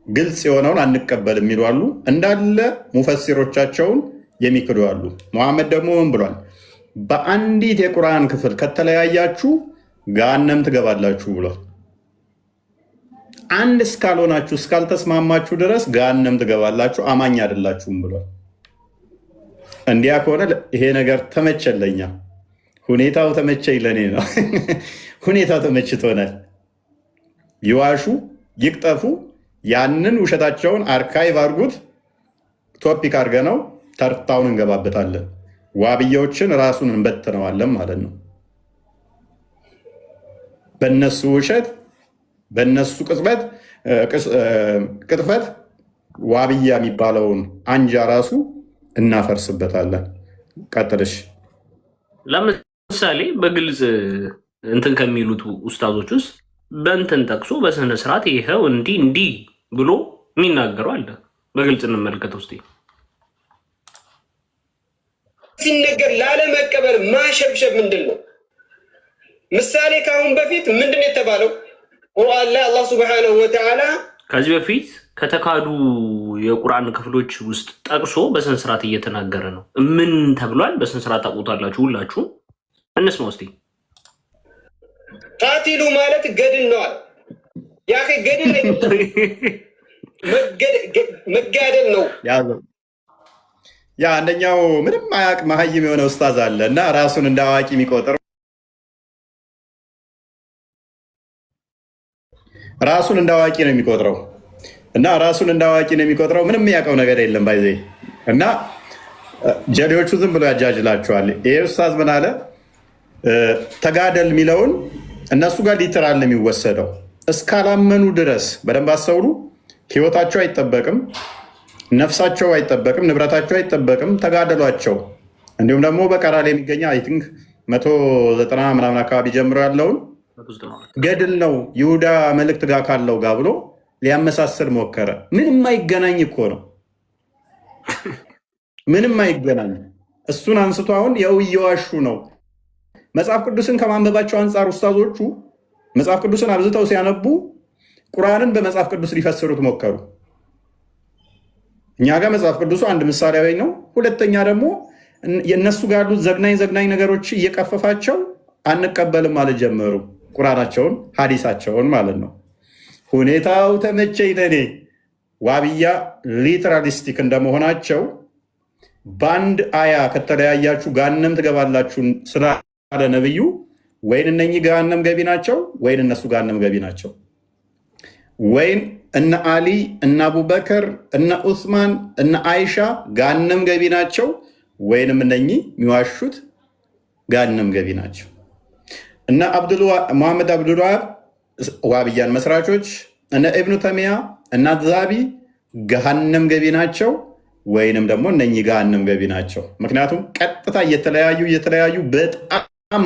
ግልጽ የሆነውን አንቀበል የሚሉ አሉ፣ እንዳለ ሙፈሲሮቻቸውን የሚክዱ አሉ። መሐመድ ደግሞ ምን ብሏል? በአንዲት የቁርአን ክፍል ከተለያያችሁ ገሃነም ትገባላችሁ ብሏል። አንድ እስካልሆናችሁ እስካልተስማማችሁ ድረስ ገሃነም ትገባላችሁ፣ አማኝ አይደላችሁም ብሏል። እንዲያ ከሆነ ይሄ ነገር ተመቸለኛ፣ ሁኔታው ተመቸኝ፣ ለእኔ ነው ሁኔታው ተመችቶናል። ይዋሹ ይቅጠፉ፣ ያንን ውሸታቸውን አርካይቭ አድርጉት፣ ቶፒክ አድርገነው ተርታውን እንገባበታለን። ዋብያዎችን ራሱን እንበትነዋለን ማለት ነው። በነሱ ውሸት በነሱ ቅጥፈት ዋብያ የሚባለውን አንጃ ራሱ እናፈርስበታለን። ቀጥልሽ። ለምሳሌ በግልጽ እንትን ከሚሉት ኡስታዞች ውስጥ በእንትን ጠቅሶ በስነ ስርዓት ይኸው እንዲህ ብሎ የሚናገረው አለ። በግልጽ እንመልከት ውስጥ ሲነገር ላለመቀበል ማሸብሸብ ምንድን ነው? ምሳሌ ከአሁን በፊት ምንድን የተባለው ቁርአን ላይ አላህ ሱብሓነሁ ወተዓላ ከዚህ በፊት ከተካዱ የቁርአን ክፍሎች ውስጥ ጠቅሶ በስነ ስርዓት እየተናገረ ነው። ምን ተብሏል? በስነ ስርዓት ታውቁታላችሁ ሁላችሁ። እንስማ እስቲ። ቃቲሉ ማለት ገድል ነዋል። ያ ገድል መጋደል ነው። ያ አንደኛው ምንም አያውቅ መሀይም የሆነ ኡስታዝ አለ እና ራሱን እንደ አዋቂ የሚቆጥር ራሱን እንደ አዋቂ ነው የሚቆጥረው እና ራሱን እንደ አዋቂ ነው የሚቆጥረው። ምንም የሚያውቀው ነገር የለም ባይዜ እና ጀሌዎቹ ዝም ብሎ ያጃጅላቸዋል። ይሄ ኡስታዝ ምን አለ? ተጋደል የሚለውን እነሱ ጋር ሊትራል ነው የሚወሰደው። እስካላመኑ ድረስ በደንብ አስተውሉ። ህይወታቸው አይጠበቅም፣ ነፍሳቸው አይጠበቅም፣ ንብረታቸው አይጠበቅም። ተጋደሏቸው። እንዲሁም ደግሞ በቀራ ላይ የሚገኘ አይ ቲንክ 190 ምናምን አካባቢ ጀምሮ ያለውን ገድል ነው ይሁዳ መልእክት ጋር ካለው ጋር ብሎ ሊያመሳስል ሞከረ። ምንም አይገናኝ እኮ ነው፣ ምንም አይገናኝ። እሱን አንስቶ አሁን እየዋሹ ነው። መጽሐፍ ቅዱስን ከማንበባቸው አንጻር ኡስታዞቹ መጽሐፍ ቅዱስን አብዝተው ሲያነቡ ቁርአንን በመጽሐፍ ቅዱስ ሊፈስሩት ሞከሩ። እኛ ጋር መጽሐፍ ቅዱሱ አንድ ምሳሌያዊ ነው። ሁለተኛ ደግሞ የእነሱ ጋር ያሉት ዘግናኝ ነገሮች እየቀፈፋቸው አንቀበልም ማለት ጀመሩ። ቁርአናቸውን ሐዲሳቸውን ማለት ነው። ሁኔታው ተመቸኝ ለኔ። ዋብያ ሊትራሊስቲክ እንደመሆናቸው በአንድ አያ ከተለያያችሁ ገሃነም ትገባላችሁ ስላለ ነብዩ ወይን እነኚህ ገሃነም ገቢ ናቸው፣ ወይን እነሱ ገሃነም ገቢ ናቸው፣ ወይን እነ አሊ እነ አቡበከር እነ ዑስማን እነ አይሻ ገሃነም ገቢ ናቸው፣ ወይንም እነኚህ የሚዋሹት ገሃነም ገቢ ናቸው። እነ ሙሐመድ አብዱልዋሃብ ዋብያን መስራቾች እነ ኢብኑ ተሚያ እና ዛቢ ገሃነም ገቢ ናቸው፣ ወይንም ደግሞ እነኚህ ገሃነም ገቢ ናቸው። ምክንያቱም ቀጥታ እየተለያዩ በጣም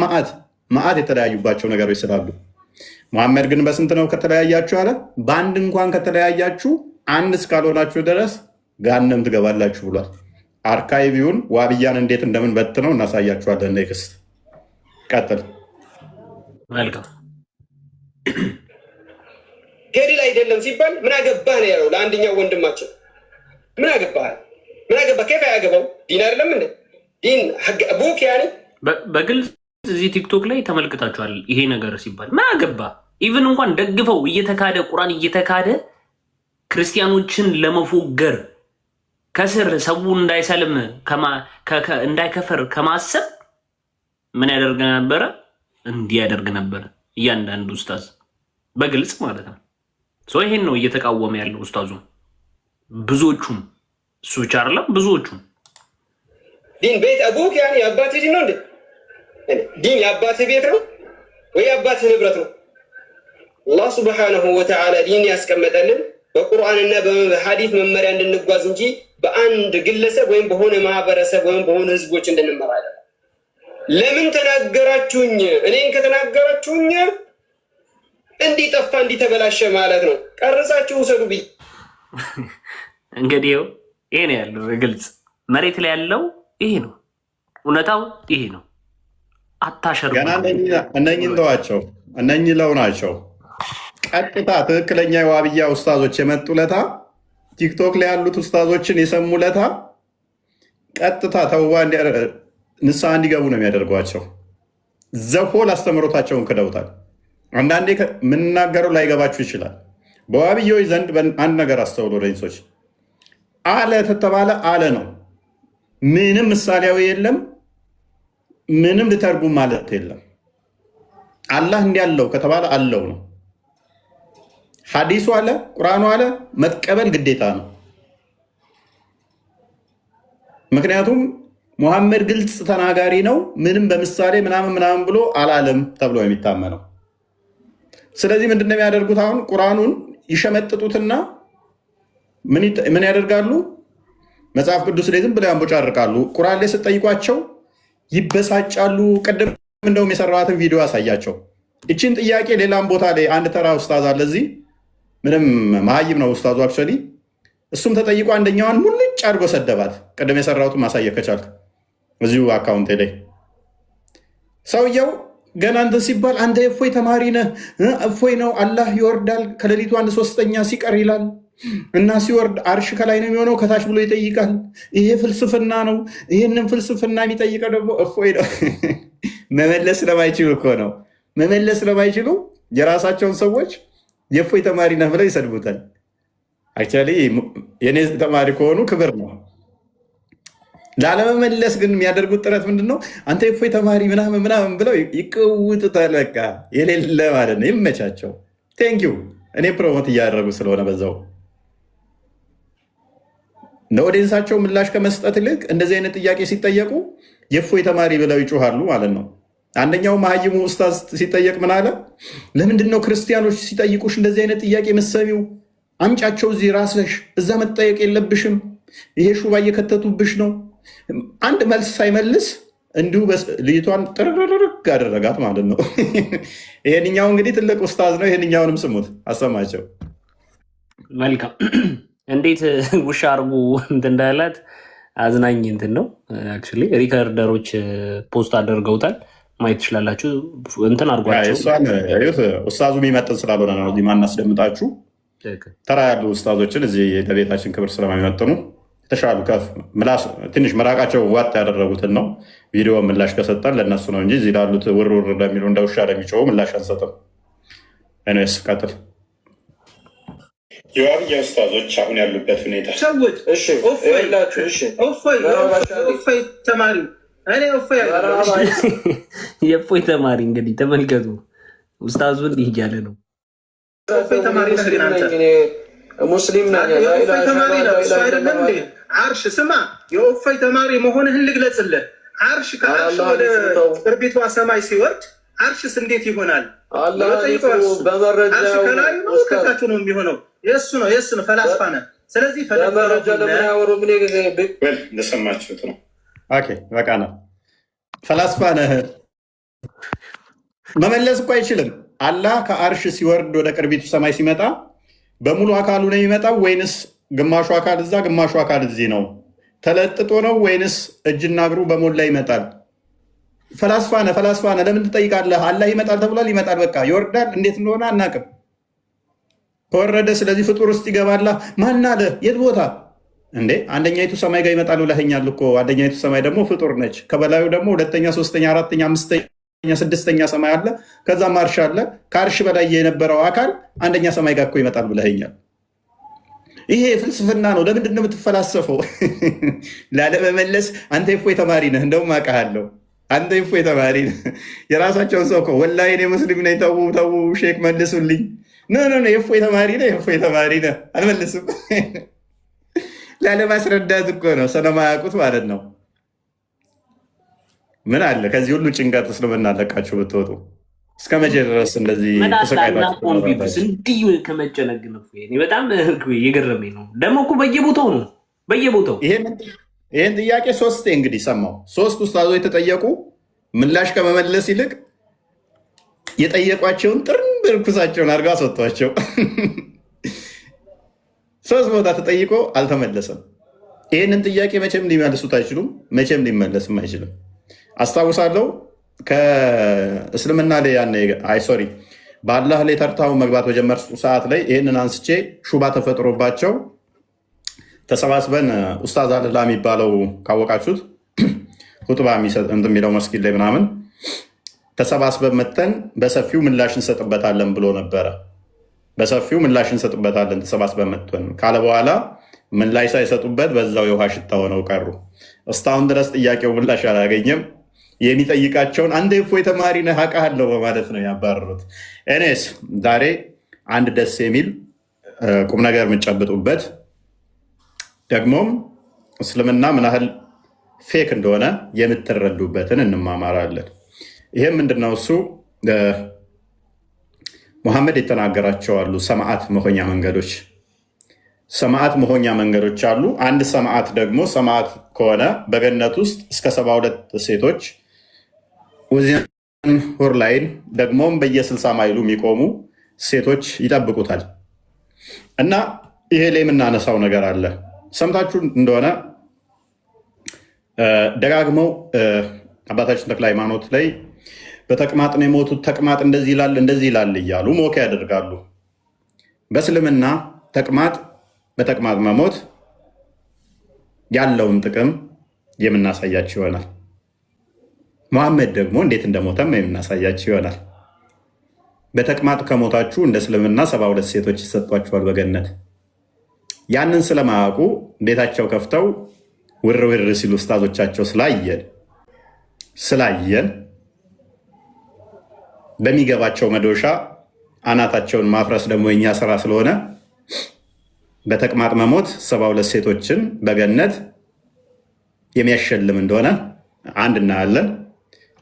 መዓት የተለያዩባቸው ነገሮች ስላሉ። መሐመድ ግን በስንት ነው ከተለያያችሁ አለ? በአንድ እንኳን ከተለያያችሁ አንድ እስካልሆናችሁ ድረስ ገሃነም ትገባላችሁ ብሏል። አርካይቪውን ዋብያን እንዴት እንደምን በትነው እናሳያችኋለን። ኔክስት ቀጥል። መልካም ገድል አይደለም ሲባል ምን አገባህ ነው ያለው ለአንደኛው ወንድማችን። ምን አገባህ ከፍ ያገባው ዲን አይደለም እንዴ? ዲን ቡክ ያኔ በግልጽ እዚህ ቲክቶክ ላይ ተመልክታችኋል። ይሄ ነገር ሲባል ምን አገባ ኢቭን እንኳን ደግፈው እየተካደ ቁርአን እየተካደ ክርስቲያኖችን ለመፎገር ከስር ሰው እንዳይሰልም እንዳይከፈር ከማሰብ ምን ያደርግ ነበረ? እንዲያደርግ ነበረ እያንዳንዱ ኡስታዝ በግልጽ ማለት ነው። ይሄን ነው እየተቃወመ ያለው ኡስታዙ። ብዙዎቹም እሱ ብቻ አይደለም፣ ብዙዎቹም ዲን ቤት አቡክ ያኔ የአባትህ ዲን ነው እንዴ? ዲን የአባትህ ቤት ነው ወይ የአባትህ ንብረት ነው? አላህ ሱብሓነሁ ወተዓላ ዲን ያስቀመጠልን በቁርአንና በሐዲስ መመሪያ እንድንጓዝ እንጂ በአንድ ግለሰብ ወይም በሆነ ማህበረሰብ ወይም በሆነ ህዝቦች እንድንመራ አይደለም። ለምን ተናገራችሁኝ? እኔን ከተናገራችሁኝ እንዲጠፋ እንዲተበላሸ ማለት ነው። ቀርጻችሁ ውሰዱ ብዬ እንግዲህ ይሄ ነው ያለው። ግልጽ መሬት ላይ ያለው ይሄ ነው፣ እውነታው ይሄ ነው። አታሸርጉ። ገና እነኝን ተዋቸው፣ እነኝህ ለው ናቸው። ቀጥታ ትክክለኛ የዋብያ ኡስታዞች የመጡለታ ቲክቶክ ላይ ያሉት ኡስታዞችን የሰሙለታ ቀጥታ ተውባ ንስሐ እንዲገቡ ነው የሚያደርጓቸው። ዘፎል አስተምሮታቸውን ክደውታል። አንዳንዴ የምንናገረው ላይገባችሁ ይችላል። በዋብያዎች ዘንድ አንድ ነገር አስተውሎ ረኝሶች፣ አለ ተተባለ አለ ነው። ምንም ምሳሌያዊ የለም። ምንም ልተርጉም ማለት የለም። አላህ እንዲያለው ከተባለ አለው ነው። ሐዲሱ አለ፣ ቁርአኑ አለ፣ መቀበል ግዴታ ነው። ምክንያቱም ሙሐመድ ግልጽ ተናጋሪ ነው። ምንም በምሳሌ ምናምን ብሎ አላለም ተብሎ የሚታመነው። ስለዚህ ምንድነው የሚያደርጉት? አሁን ቁርአኑን ይሸመጥጡትና ምን ያደርጋሉ? መጽሐፍ ቅዱስ ላይ ዝም ብለው ያንቦጫርቃሉ። ቁርአን ላይ ስጠይቋቸው ይበሳጫሉ። ቅድም እንደውም የሰራኋትን ቪዲዮ ያሳያቸው። እችን ጥያቄ ሌላም ቦታ ላይ አንድ ተራ ኡስታዝ አለ እዚህ፣ ምንም መሀይም ነው ኡስታዙ አክቹዋሊ። እሱም ተጠይቆ አንደኛዋን ሙልጭ አድርጎ ሰደባት። ቅድም የሰራሁትን ማሳየት ከቻልክ እዚሁ አካውንቴ ላይ ሰውየው ገና እንትን ሲባል አንተ እፎይ ተማሪ ነህ፣ እፎይ ነው አላህ ይወርዳል ከሌሊቱ 1/3 ሲቀር ይላል እና ሲወርድ አርሽ ከላይ ነው የሚሆነው ከታች ብሎ ይጠይቃል። ይሄ ፍልስፍና ነው። ይህንን ፍልስፍና የሚጠይቀው ደግሞ እፎይ ነው። መመለስ ስለማይችሉ እኮ ነው። መመለስ ስለማይችሉ የራሳቸውን ሰዎች የእፎይ ተማሪ ነህ ብለው ይሰድቡታል። አክቹዋሊ የኔ ተማሪ ከሆኑ ክብር ነው። ላለመመለስ ግን የሚያደርጉት ጥረት ምንድን ነው? አንተ የእፎይ ተማሪ ምናምን ብለው ይቅውጡታል። በቃ የሌለ ማለት ነው። ይመቻቸው። ቴንኪው። እኔ ፕሮሞት እያደረጉ ስለሆነ በዛው ለኦዲየንሳቸው ምላሽ ከመስጠት ይልቅ እንደዚህ አይነት ጥያቄ ሲጠየቁ የእፎይ ተማሪ ብለው ይጮሃሉ ማለት ነው። አንደኛው መሀይሙ ኡስታዝ ሲጠየቅ ምን አለ? ለምንድን ነው ክርስቲያኖች ሲጠይቁሽ እንደዚህ አይነት ጥያቄ መሰቢው? አምጫቸው እዚህ ራስሽ፣ እዛ መጠየቅ የለብሽም። ይሄ ሹባ እየከተቱብሽ ነው። አንድ መልስ ሳይመልስ እንዲሁ ልጅቷን ጥርርርግ አደረጋት ማለት ነው። ይሄንኛው እንግዲህ ትልቅ ኡስታዝ ነው። ይሄንኛውንም ስሙት፣ አሰማቸው። መልካም። እንዴት ውሻ አርጉ እንትን እንዳላት አዝናኝ እንትን ነው። አክቹዋሊ ሪከርደሮች ፖስት አደርገውታል፣ ማየት ትችላላችሁ። እንትን አርጓቸው። ኡስታዙ የሚመጥን ስላልሆነ ነው እዚህ ማናስደምጣችሁ። ተራ ያሉ ኡስታዞችን እዚህ ለቤታችን ክብር ስለማይመጥኑ የተሻሉ ትንሽ መራቃቸው ዋጥ ያደረጉትን ነው ቪዲዮ ምላሽ ከሰጠን ለእነሱ ነው እንጂ እዚህ ላሉት ውርውር ለሚሉ እንደ ውሻ ለሚጮሁ ምላሽ አንሰጥም። ኤኒዌይስ ቀጥል። የዋብያ ኡስታዞች አሁን ያሉበት ሁኔታ ሰዎች እፎይ ተማሪ እኔ የእፎይ ተማሪ እንግዲህ ተመልከቱ። ኡስታዙ እንዲህ እያለ ነው። እፎይ ተማሪ ነህ ግን አንተ ሙስሊም ነህ። የእፎይ ተማሪ ነው እሱ አይደለም እንዴ? አርሽ ስማ፣ የእፎይ ተማሪ መሆንህን ልግለጽልህ። አርሽ ከአርሽ ወደ ቅርቢቷ ሰማይ ሲወርድ አርሽስ እንዴት ይሆናል? አርሽ ከላይ ነው ከታች ነው የሚሆነው? የእሱ ነው ፈላስፋ ነህ። ስለዚህ እንደሰማችሁት ነው። በቃ ነው። ፈላስፋ ነህ። መመለስ እኮ አይችልም። አላህ ከአርሽ ሲወርድ ወደ ቅርቢቱ ሰማይ ሲመጣ በሙሉ አካሉ ነው የሚመጣው ወይንስ ግማሹ አካል እዛ ግማሹ አካል እዚህ ነው? ተለጥጦ ነው ወይንስ እጅና እግሩ በሞላ ይመጣል? ፈላስፋ ነህ። ለምን ትጠይቃለህ? አላህ ይመጣል ተብሏል። ይመጣል። በቃ ይወርዳል። እንዴት እንደሆነ አናቅም። ከወረደ ስለዚህ ፍጡር ውስጥ ይገባላ። ማን አለ? የት ቦታ እንዴ? አንደኛይቱ ሰማይ ጋር ይመጣል ብለኸኛል እኮ። አንደኛይቱ ሰማይ ደግሞ ፍጡር ነች። ከበላዩ ደግሞ 2ኛ፣ 3ኛ፣ 4ኛ፣ 5ኛ፣ 6ኛ ሰማይ አለ። ከዛም አርሽ አለ። ከአርሽ በላይ የነበረው አካል አንደኛ ሰማይ ጋር እኮ ይመጣል ብለኸኛል። ይሄ ፍልስፍና ነው። ለምንድን ነው የምትፈላሰፈው? ላለመመለስ አንተ እፎይ ተማሪ ነህ። እንደውም አውቃለሁ አንተ እፎይ ተማሪ ነህ። የራሳቸውን ሰው እኮ ወላሂ እኔ ሙስሊም ነኝ ተው ተው ሼክ መልሱልኝ። ኖ የእፎይ ተማሪ ነህ፣ የእፎይ ተማሪ ነህ። አልመልስም። ላለማስረዳት እኮ ነው ስለማያውቁት ማለት ነው። ምን አለ ከዚህ ሁሉ ጭንቀት እስልምና ለቃችሁ ብትወጡ። እስከ መቼ ድረስ እንደዚህ እንዲሁ ከመጨነቅ ነው? በጣም እየገረመኝ ነው። ደግሞ እኮ በየቦታው ነው በየቦታው። ይህን ጥያቄ ሶስቴ እንግዲህ ሰማው። ሶስት ኡስታዞች የተጠየቁ ምላሽ ከመመለስ ይልቅ የጠየቋቸውን ጥርም ርኩሳቸውን አድርገው አስወጧቸው። ሶስት ቦታ ተጠይቆ አልተመለሰም። ይህንን ጥያቄ መቼም ሊመልሱት አይችሉም። መቼም ሊመለስም አይችልም። አስታውሳለሁ ከእስልምና ላይ በአላህ ላይ ተርታው መግባት በጀመር ሰዓት ላይ ይህንን አንስቼ ሹባ ተፈጥሮባቸው ተሰባስበን ኡስታዝ አለላ የሚባለው ካወቃችሁት ሁጥባ የሚለው መስጊድ ላይ ምናምን ተሰባስበን መተን በሰፊው ምላሽ እንሰጥበታለን ብሎ ነበረ። በሰፊው ምላሽ እንሰጥበታለን ተሰባስበን መተን ካለ በኋላ ምላሽ ሳይሰጡበት በዛው የውሃ ሽታ ሆነው ቀሩ። እስካሁን ድረስ ጥያቄው ምላሽ አላገኘም። የሚጠይቃቸውን አንተ እፎይ ተማሪ ነህ አውቃለሁ በማለት ነው ያባረሩት። እኔስ ዛሬ አንድ ደስ የሚል ቁም ነገር የምንጨብጡበት ደግሞም እስልምና ምን ያህል ፌክ እንደሆነ የምትረዱበትን እንማማራለን። ይህም ምንድነው? እሱ ሙሐመድ የተናገራቸው አሉ ሰማዕት መሆኛ መንገዶች። ሰማዕት መሆኛ መንገዶች አሉ። አንድ ሰማዕት ደግሞ ሰማዕት ከሆነ በገነት ውስጥ እስከ 72 ሴቶች ወዚያን ሁር ላይን ደግሞም በየ60 ማይሉ የሚቆሙ ሴቶች ይጠብቁታል። እና ይሄ ላይ የምናነሳው ነገር አለ። ሰምታችሁ እንደሆነ ደጋግመው አባታችን ተክለ ሃይማኖት ላይ በተቅማጥ ነው የሞቱት፣ ተቅማጥ እንደዚህ ይላል እያሉ ሞክ ያደርጋሉ። በእስልምና ተቅማጥ በተቅማጥ መሞት ያለውን ጥቅም የምናሳያቸው ይሆናል። መሐመድ ደግሞ እንዴት እንደሞተም የምናሳያቸው ይሆናል። በተቅማጥ ከሞታችሁ እንደ እስልምና 72 ሴቶች ይሰጧችኋል በገነት። ያንን ስለማያውቁ ቤታቸው ከፍተው ውርውር ሲሉ ኡስታዞቻቸው ስላየን በሚገባቸው መዶሻ አናታቸውን ማፍረስ ደግሞ የኛ ስራ ስለሆነ በተቅማጥ መሞት 72 ሴቶችን በገነት የሚያሸልም እንደሆነ አንድ እናያለን።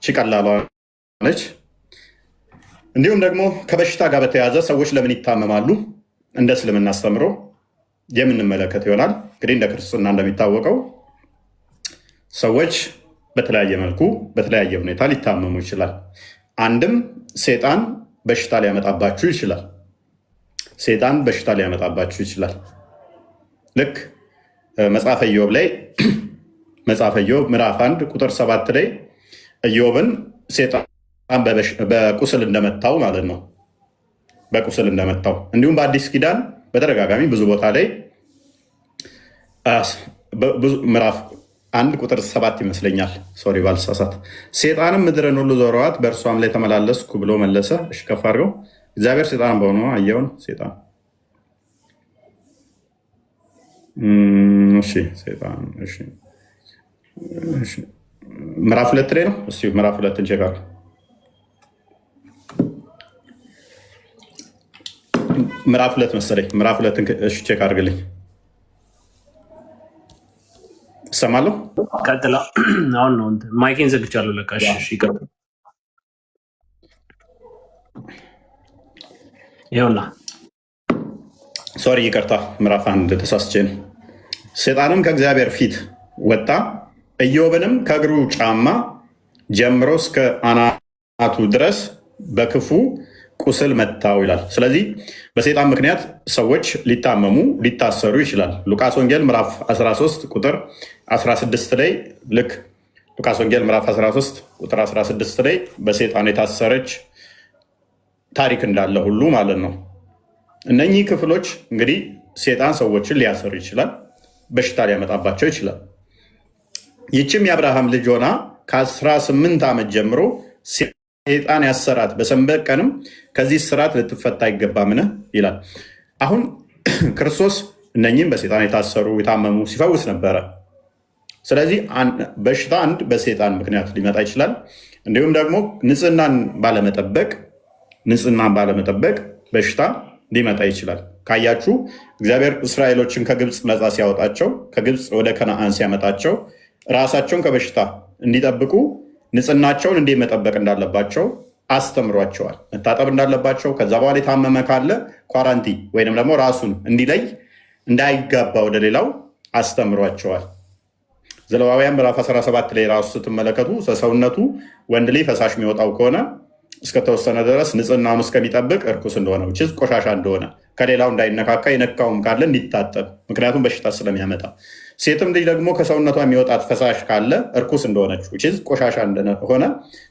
ቀላሏ ነች። እንዲሁም ደግሞ ከበሽታ ጋር በተያያዘ ሰዎች ለምን ይታመማሉ እንደ እስልምና አስተምሮ የምንመለከት ይሆናል። እንግዲህ እንደ ክርስትና እንደሚታወቀው ሰዎች በተለያየ መልኩ በተለያየ ሁኔታ ሊታመሙ ይችላል። አንድም ሴጣን በሽታ ሊያመጣባችሁ ይችላል። ሴጣን በሽታ ሊያመጣባችሁ ይችላል። ልክ መጽሐፈ ኢዮብ ላይ መጽሐፈ ኢዮብ ምዕራፍ 1 ቁጥር 7 ላይ ኢዮብን ሴጣን በቁስል እንደመታው ማለት ነው። በቁስል እንደመታው እንዲሁም በአዲስ ኪዳን በተደጋጋሚ ብዙ ቦታ ላይ ምዕራፍ 1 ቁጥር 7 ይመስለኛል፣ ሶሪ ባልሳሳት፣ ሴጣንም ምድርን ሁሉ ዞረዋት በእርሷም ላይ ተመላለስኩ ብሎ መለሰ። እሺ ከፍ አድርገው። እግዚአብሔር ሴጣን በሆነ አየውን ሴጣን ሴጣን ምዕራፍ 2 ላይ ነው። እስኪ ምዕራፍ 2 ቼክ አድርገው። ምዕራፍ 2 መሰለኝ። ምዕራፍ 2 ቼክ አድርግልኝ። እሰማለሁ። ቀጥላ። አሁን ነው ማይኬን ዘግቻለሁ። ለካ ይቀጥል። ይኸውና ሶሪ ይቅርታ፣ ምዕራፍ 1 ተሳስቼ ነው። ሴጣንም ከእግዚአብሔር ፊት ወጣ፣ ኢዮብንም ከእግሩ ጫማ ጀምሮ እስከ አናቱ ድረስ በክፉ ቁስል መታው ይላል። ስለዚህ በሴጣን ምክንያት ሰዎች ሊታመሙ ሊታሰሩ ይችላል። ሉቃስ ወንጌል ምዕራፍ 13 ቁጥር 16 ላይ ልክ ሉቃስ ወንጌል ምዕራፍ 13 ቁጥር 16 ላይ በሴጣን የታሰረች ታሪክ እንዳለ ሁሉ ማለት ነው። እነኚህ ክፍሎች እንግዲህ ሴጣን ሰዎችን ሊያሰሩ ይችላል፣ በሽታ ሊያመጣባቸው ይችላል። ይችም የአብርሃም ልጅ ሆና ከ18 ዓመት ጀምሮ ሴጣን ያሰራት በሰንበት ቀንም ከዚህ ስርዓት ልትፈታ አይገባምን ይላል። አሁን ክርስቶስ እነኚህም በሴጣን የታሰሩ የታመሙ ሲፈውስ ነበረ። ስለዚህ በሽታ አንድ በሴጣን ምክንያት ሊመጣ ይችላል። እንዲሁም ደግሞ ንጽህናን ባለመጠበቅ በሽታ ሊመጣ ይችላል። ካያችሁ እግዚአብሔር እስራኤሎችን ከግብፅ ነፃ ሲያወጣቸው ከግብፅ ወደ ከነአን ሲያመጣቸው ራሳቸውን ከበሽታ እንዲጠብቁ ንጽህናቸውን እንዴት መጠበቅ እንዳለባቸው አስተምሯቸዋል። መታጠብ እንዳለባቸው፣ ከዛ በኋላ የታመመ ካለ ኳራንቲ ወይንም ደግሞ ራሱን እንዲለይ እንዳይጋባ ወደ ሌላው አስተምሯቸዋል። ዘሌዋውያን ምዕራፍ 17 ላይ ራሱ ስትመለከቱ ሰውነቱ ወንድ ላይ ፈሳሽ የሚወጣው ከሆነ እስከተወሰነ ድረስ ንጽህናውን እስከሚጠብቅ እርኩስ እንደሆነ ችዝ ቆሻሻ እንደሆነ ከሌላው እንዳይነካካ የነካውም ካለ እንዲታጠብ፣ ምክንያቱም በሽታ ስለሚያመጣ። ሴትም ልጅ ደግሞ ከሰውነቷ የሚወጣት ፈሳሽ ካለ እርኩስ እንደሆነች ችዝ ቆሻሻ እንደሆነ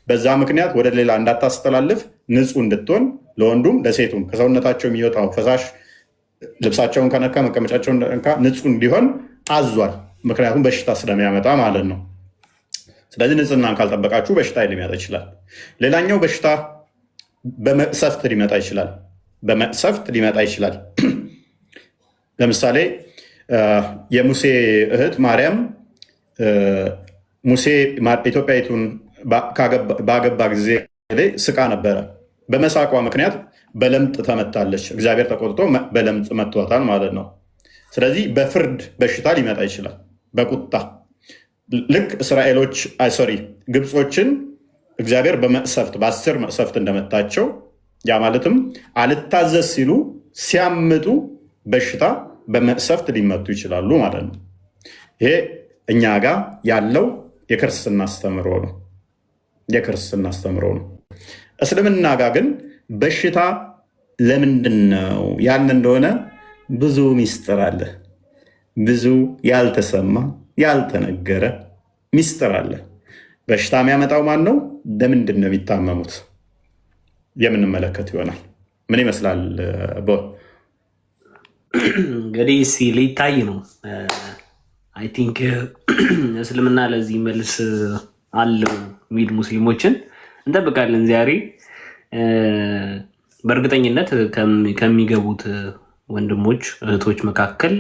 በዛ ምክንያት ወደ ሌላ እንዳታስተላልፍ ንጹህ እንድትሆን ለወንዱም ለሴቱም ከሰውነታቸው የሚወጣው ፈሳሽ ልብሳቸውን ከነካ መቀመጫቸውን ከነካ ንጹህ እንዲሆን አዟል። ምክንያቱም በሽታ ስለሚያመጣ ማለት ነው። ስለዚህ ንጽህናን ካልጠበቃችሁ በሽታ ሊመጣ ይችላል። ሌላኛው በሽታ በመቅሰፍት ሊመጣ ይችላል። ለምሳሌ የሙሴ እህት ማርያም ሙሴ ኢትዮጵያዊቱን ባገባ ጊዜ ስቃ ነበረ። በመሳቋ ምክንያት በለምጥ ተመታለች። እግዚአብሔር ተቆጥቶ በለምጥ መቷታል ማለት ነው። ስለዚህ በፍርድ በሽታ ሊመጣ ይችላል። በቁጣ ልክ ግብጾችን እግዚአብሔር በመቅሰፍት በ10 መቅሰፍት እንደመታቸው ያ ማለትም አልታዘዝ ሲሉ ሲያምጡ በሽታ በመቅሰፍት ሊመቱ ይችላሉ ማለት ነው። ይሄ እኛ ጋር ያለው የክርስትና አስተምሮ ነው። እስልምና ጋር ግን በሽታ ለምንድን ነው ያን እንደሆነ ብዙ ሚስጥር አለ። ብዙ ያልተሰማ ያልተነገረ ሚስጥር አለ። በሽታ የሚያመጣው ማን ነው? ለምንድን ነው የሚታመሙት? የምንመለከት ይሆናል። ምን ይመስላል? እንግዲህ ሊታይ ነው። አይ ቲንክ እስልምና ለዚህ መልስ አለው የሚል ሙስሊሞችን እንጠብቃለን ዛሬ። በእርግጠኝነት ከሚገቡት ወንድሞች እህቶች መካከል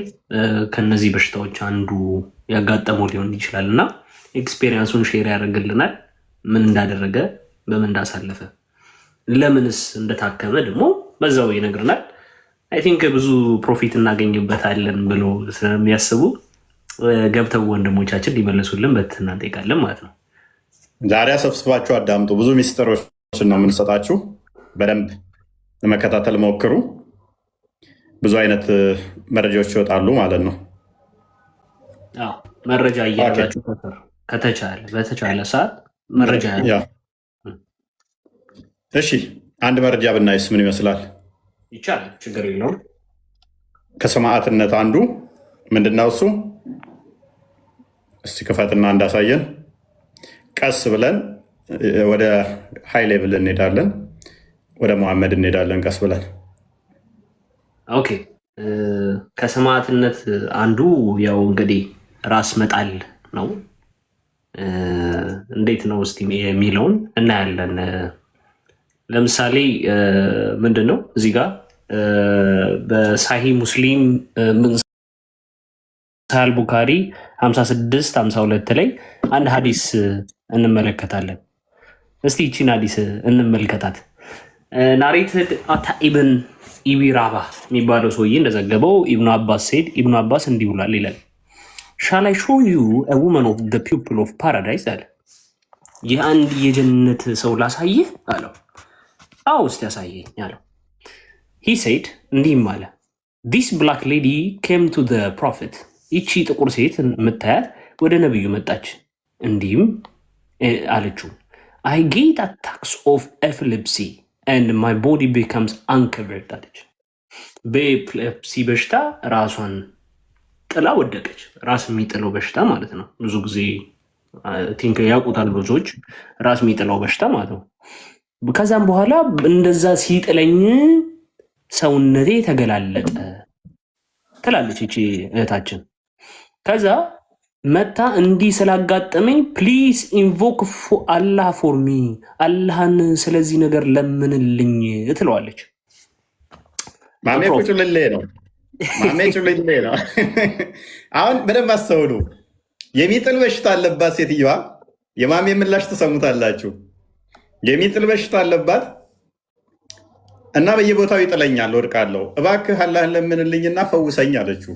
ከነዚህ በሽታዎች አንዱ ያጋጠመው ሊሆን ይችላል እና ኤክስፔሪንሱን ሼር ያደርግልናል። ምን እንዳደረገ፣ በምን እንዳሳለፈ፣ ለምንስ እንደታከመ ደግሞ በዛው ይነግርናል። አይ ቲንክ ብዙ ፕሮፊት እናገኝበታለን ብሎ ስለሚያስቡ ገብተው ወንድሞቻችን ሊመለሱልን በትህትና እንጠይቃለን ማለት ነው። ዛሬ ሰብስባችሁ አዳምጡ። ብዙ ሚስጥሮችን ነው የምንሰጣችሁ። በደንብ ለመከታተል ሞክሩ። ብዙ አይነት መረጃዎች ይወጣሉ ማለት ነው። መረጃ እያላችሁ በተቻለ ሰዓት መረጃ እሺ፣ አንድ መረጃ ብናይስ ምን ይመስላል? ይቻላል፣ ችግር የለውም። ከሰማዕትነት አንዱ ምንድነው? እሱ እስቲ ክፈትና እንዳሳየን ቀስ ብለን ወደ ሃይ ሌቭል እንሄዳለን። ወደ መሐመድ እንሄዳለን ቀስ ብለን። ኦኬ፣ ከሰማዕትነት አንዱ ያው እንግዲህ ራስ መጣል ነው። እንዴት ነው እስቲ የሚለውን እናያለን። ለምሳሌ ምንድን ነው እዚህ ጋር በሳሂ ሙስሊም ሳል ቡካሪ 56-52 ላይ አንድ ሀዲስ እንመለከታለን። እስቲ ይቺን ሀዲስ እንመልከታት። ናሬትድ አታ ኢብን ኢቢ ራባ የሚባለው ሰውዬ እንደዘገበው ኢብኑ አባስ ሴድ ኢብኑ አባስ እንዲህ ብሏል ይላል። ሻል አይ ሾው ዩ አ ውመን ኦፍ ዘ ፒፕል ኦፍ ፓራዳይስ አለ። የአንድ የጀነት ሰው ላሳይህ አለው። አዎ እስቲ ያሳየኝ አለው። ሂ ሴድ እንዲህም አለ፣ ዲስ ብላክ ሌዲ ኬም ቱ ዘ ፕሮፌት። ይቺ ጥቁር ሴት የምታያት ወደ ነቢዩ መጣች፣ እንዲህም አለችው፣ አይ ጌት አታክስ ኦፍ ኤፒሌፕሲ ኤንድ ማይ ቦዲ ቢካምስ አንከቨርድ አለች። በኤፒሌፕሲ በሽታ ራሷን ጥላ ወደቀች። ራስ የሚጥለው በሽታ ማለት ነው። ብዙ ጊዜ ቲንክ ያውቁታል ብዙዎች፣ ራስ የሚጥለው በሽታ ማለት ነው። ከዛም በኋላ እንደዛ ሲጥለኝ ሰውነቴ ተገላለጠ ትላለች ይቺ እህታችን። ከዛ መታ እንዲህ ስላጋጠመኝ ፕሊዝ ኢንቮክ አላህ ፎር ሚ፣ አላህን ስለዚህ ነገር ለምንልኝ ትለዋለች። ማሜ ቁጭ ልሌ ነው ማሜ ጩልሌ ነው። አሁን በደንብ አስተውሉ። የሚጥል በሽታ አለባት ሴትዮዋ። የማሜ ምላሽ ትሰሙታላችሁ። የሚጥል በሽታ አለባት እና በየቦታው ይጥለኛል፣ ወድቃለሁ፣ እባክህ አላህን ለምንልኝና ፈውሰኝ አለችው።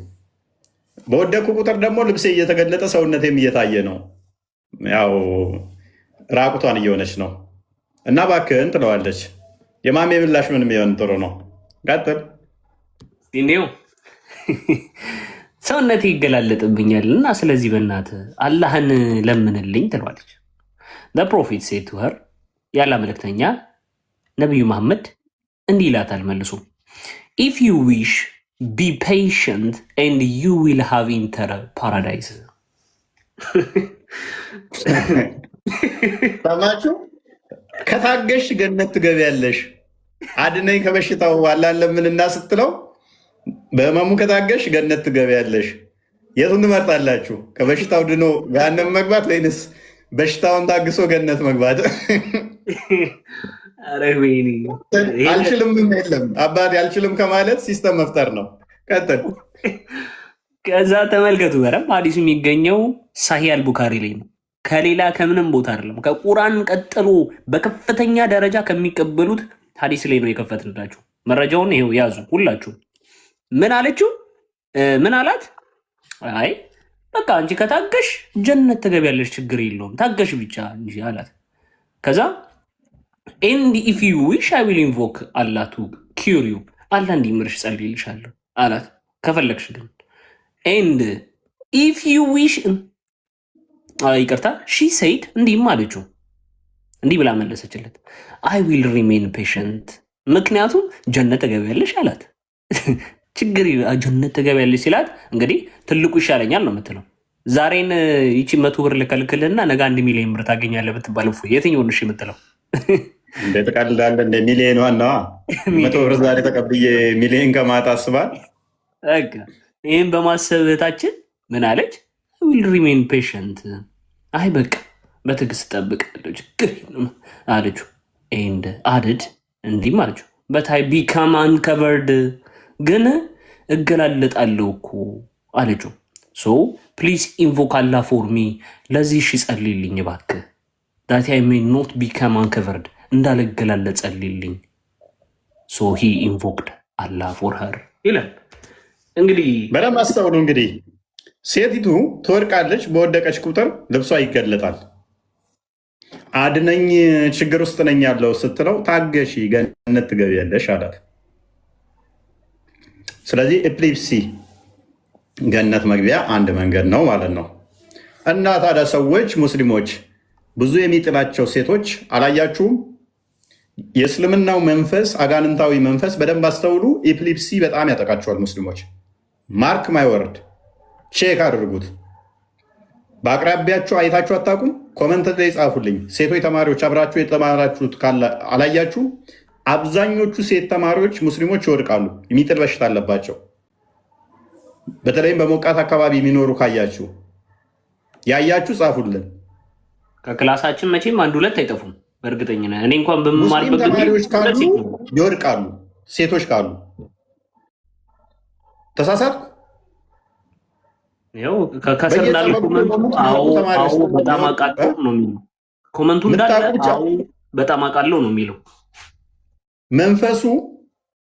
በወደኩ ቁጥር ደግሞ ልብሴ እየተገለጠ ሰውነቴም እየታየ ነው፣ ያው ራቁቷን እየሆነች ነው እና እባክህን ትለዋለች። የማሜ ምላሽ ምንም ቢሆን ጥሩ ነው። ቀጥል። እንዲሁ ሰውነቴ ይገላለጥብኛል እና ስለዚህ በእናትህ አላህን ለምንልኝ ትለዋለች። ፕሮፊት ሴድ ቱ ሄር ያላ መልእክተኛ ነቢዩ መሐመድ እንዲህ ይላታል መልሶ ኢፍ ዩ ዊሽ ቢ ፔሽንት ኤንድ ዩ ዊል ሃቭ ኢንተር ፓራዳይስ። ሰማችሁ? ከታገሽ ገነት ትገቢያለሽ። አድነኝ ከበሽታው አላህን ለምንና ስትለው በህመሙ ከታገሽ ገነት ትገቢያለሽ። የቱን ትመርጣላችሁ? ከበሽታው ድኖ ገሃነም መግባት ወይንስ በሽታውን ታግሶ ገነት መግባት? አልችልም የለም አባቴ አልችልም ከማለት ሲስተም መፍጠር ነው። ቀጥል። ከዛ ተመልከቱ፣ በረም ሀዲሱ የሚገኘው ሳሂህ አልቡካሪ ላይ ነው። ከሌላ ከምንም ቦታ አይደለም። ከቁርአን ቀጥሎ በከፍተኛ ደረጃ ከሚቀበሉት ሀዲስ ላይ ነው የከፈትንላችሁ። መረጃውን ይሄው ያዙ ሁላችሁ። ምን አለችው? ምን አላት? አይ በቃ አንቺ ከታገሽ ጀነት ትገቢያለሽ፣ ችግር የለውም ታገሽ ብቻ እንጂ አላት። ከዛ ኤንድ ኢፍ ዩ ዊሽ አይ ዊል ኢንቮክ አላህ ቱ ኪውር ዩ፣ አላህ እንዲምርሽ ጸልይልሻለሁ አላት። ከፈለግሽ ግን ኤንድ ኢፍ ዩ ዊሽ ይቅርታ ሺ ሰይድ እንዲህም አለችው። እንዲህ ብላ መለሰችለት፣ አይ ዊል ሪሜን ፔሸንት፣ ምክንያቱም ጀነት ትገቢያለሽ አላት። ችግር ጀነት ትገቢያለሽ ሲላት እንግዲህ ትልቁ ይሻለኛል ነው የምትለው። ዛሬን ይቺ 100 ብር ልከልክልና ነገ 1 ሚሊዮን ብር ታገኛለህ ብትባል የትኛውን እሺ የምትለው? እንደ ተቃልዳለ እንደ ሚሊዮን ዋናዋ 100 ብር ዛሬ ተቀብዬ ሚሊዮን ከማጣ አስባል። ይህም በማሰብ እህታችን ምን አለች? ዊል ሪሜን ፔሸንት፣ አይ በቃ በትዕግስት ጠብቃለሁ ችግር አለችው። ኤንድ አድድ እንዲህም አለችው፣ በታይ ቢካም አንከቨርድ፣ ግን እገላለጣለሁ እኮ አለችው። ሶ ፕሊዝ ኢንቮክ አላህ ፎር ሚ፣ ለዚህ እሺ ጸልይልኝ እባክህ፣ ዳት አይ ሜይ ኖት ቢካም አንከቨርድ፣ እንዳልገላለጥ ጸልይልኝ። ሶ ሂ ኢንቮክድ አላህ ፎር ሄር ይላል። እንግዲህ በደንብ አስተውሉ። እንግዲህ ሴቲቱ ትወድቃለች፣ በወደቀች ቁጥር ልብሷ ይገለጣል። አድነኝ ችግር ውስጥ ነኝ ያለው ስትለው ታገሺ ገነት ትገቢያለሽ አላት። ስለዚህ ኤፕሊፕሲ ገነት መግቢያ አንድ መንገድ ነው ማለት ነው። እና ታዲያ ሰዎች ሙስሊሞች ብዙ የሚጥላቸው ሴቶች አላያችሁም? የእስልምናው መንፈስ አጋንንታዊ መንፈስ በደንብ አስተውሉ። ኤፕሊፕሲ በጣም ያጠቃቸዋል ሙስሊሞች። ማርክ ማይ ወርድ፣ ቼክ አድርጉት። በአቅራቢያችሁ አይታችሁ አታውቁም? ኮመንት ላይ ጻፉልኝ። ሴቶች ተማሪዎች አብራችሁ የተማራችሁት አላያችሁም? አብዛኞቹ ሴት ተማሪዎች ሙስሊሞች ይወድቃሉ፣ የሚጥል በሽታ አለባቸው። በተለይም በሞቃት አካባቢ የሚኖሩ ካያችሁ ያያችሁ ጻፉልን። ከክላሳችን መቼም 1-2 አይጠፉም በእርግጠኝነት። እኔ እንኳን በምማርበት ተማሪዎች ካሉ ይወድቃሉ፣ ሴቶች ካሉ። ተሳሳትኩ? ይኸው ከስር እንዳለ ኮመንቱ በጣም አውቃለሁ ነው የሚለው። ኮመንቱ እንዳለ በጣም አውቃለሁ ነው የሚለው። መንፈሱ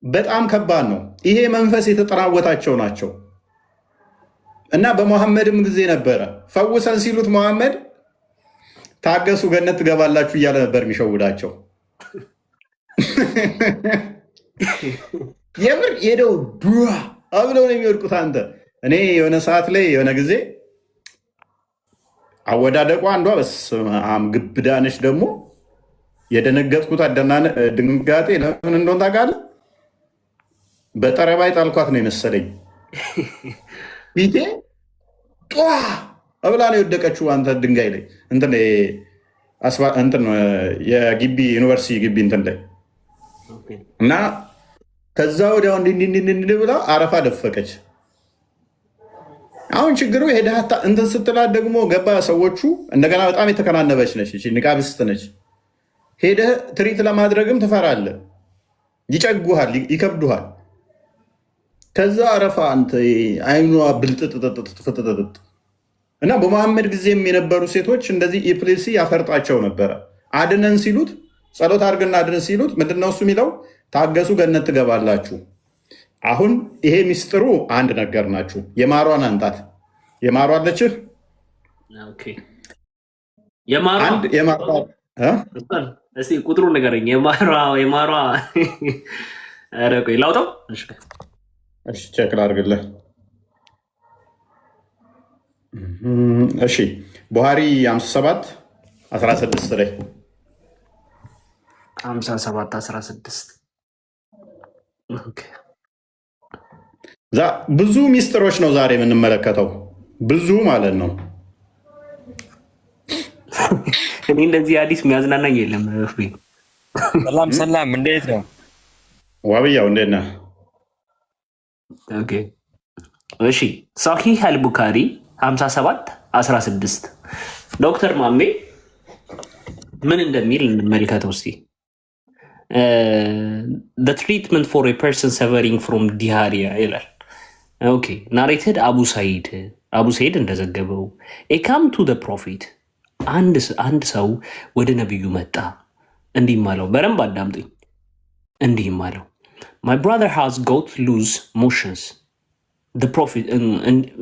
በጣም ከባድ ነው። ይሄ መንፈስ የተጠናወታቸው ናቸው እና በመሐመድም ጊዜ ነበረ። ፈውሰን ሲሉት መሐመድ ታገሱ ገነት ትገባላችሁ እያለ ነበር የሚሸውዳቸው። የምር ሄደው ዱዋ አብለው ነው የሚወድቁት። አንተ እኔ የሆነ ሰዓት ላይ የሆነ ጊዜ አወዳደቋ አንዷ በስመ አብ ግብዳነች። ደግሞ የደነገጥኩት ድንጋጤ ለምን እንደሆነ ታውቃለህ? በጠረባይ ጣልኳት ነው የመሰለኝ። ፊቴ ጧ እብላ ነው የወደቀችው። አንተ ድንጋይ ላይ እንትን የግቢ ዩኒቨርሲቲ ግቢ እንትን ላይ እና ከዛ ወዲያው እንዲህ ብላ አረፋ ደፈቀች። አሁን ችግሩ ሄደህ እንትን ስትላት ደግሞ ገባ ሰዎቹ እንደገና በጣም የተከናነበች ነች፣ ንቃብስት ነች። ሄደህ ትሪት ለማድረግም ትፈራለህ፣ ይጨጉሃል፣ ይከብዱሃል። ከዛ አረፋ አንተ አይኗ ብልጥጥጥጥጥጥጥጥ እና በመሐመድ ጊዜም የነበሩ ሴቶች እንደዚህ ኤፕሌሲ ያፈርጣቸው ነበረ። አድነን ሲሉት ጸሎት አድርግና አድነን ሲሉት ምንድነው እሱ የሚለው? ታገሱ ገነት ትገባላችሁ። አሁን ይሄ ሚስጥሩ አንድ ነገር ናችሁ። የማሯን አንጣት የማሯ አለችህ እስኪ ቁጥሩ ንገረኝ። የማሯ ኧረ ቆይ ላውጣው። እሺ ቼክ ላድርግልህ። እሺ ቡሃሪ 57 16 ላይ 57 16 ብዙ ሚስጥሮች ነው ዛሬ የምንመለከተው፣ ብዙ ማለት ነው። እኔ እንደዚህ አዲስ የሚያዝናናኝ የለም። ሰላም ሰላም፣ እንዴት ነው ዋብያው? እንዴት ነህ? እሺ ሰሒህ አልቡካሪ 57 16 ዶክተር ማሜ ምን እንደሚል እንመልከተው እስቲ። the treatment for a person suffering from diarrhea ይላል። ኦኬ ናሬትድ አቡ ሰይድ እንደዘገበው a come to the prophet አንድ ሰው ወደ ነቢዩ መጣ፣ እንዲህም አለው። በደንብ አዳምጡኝ። እንዲህም አለው my brother has got loose motions the prophet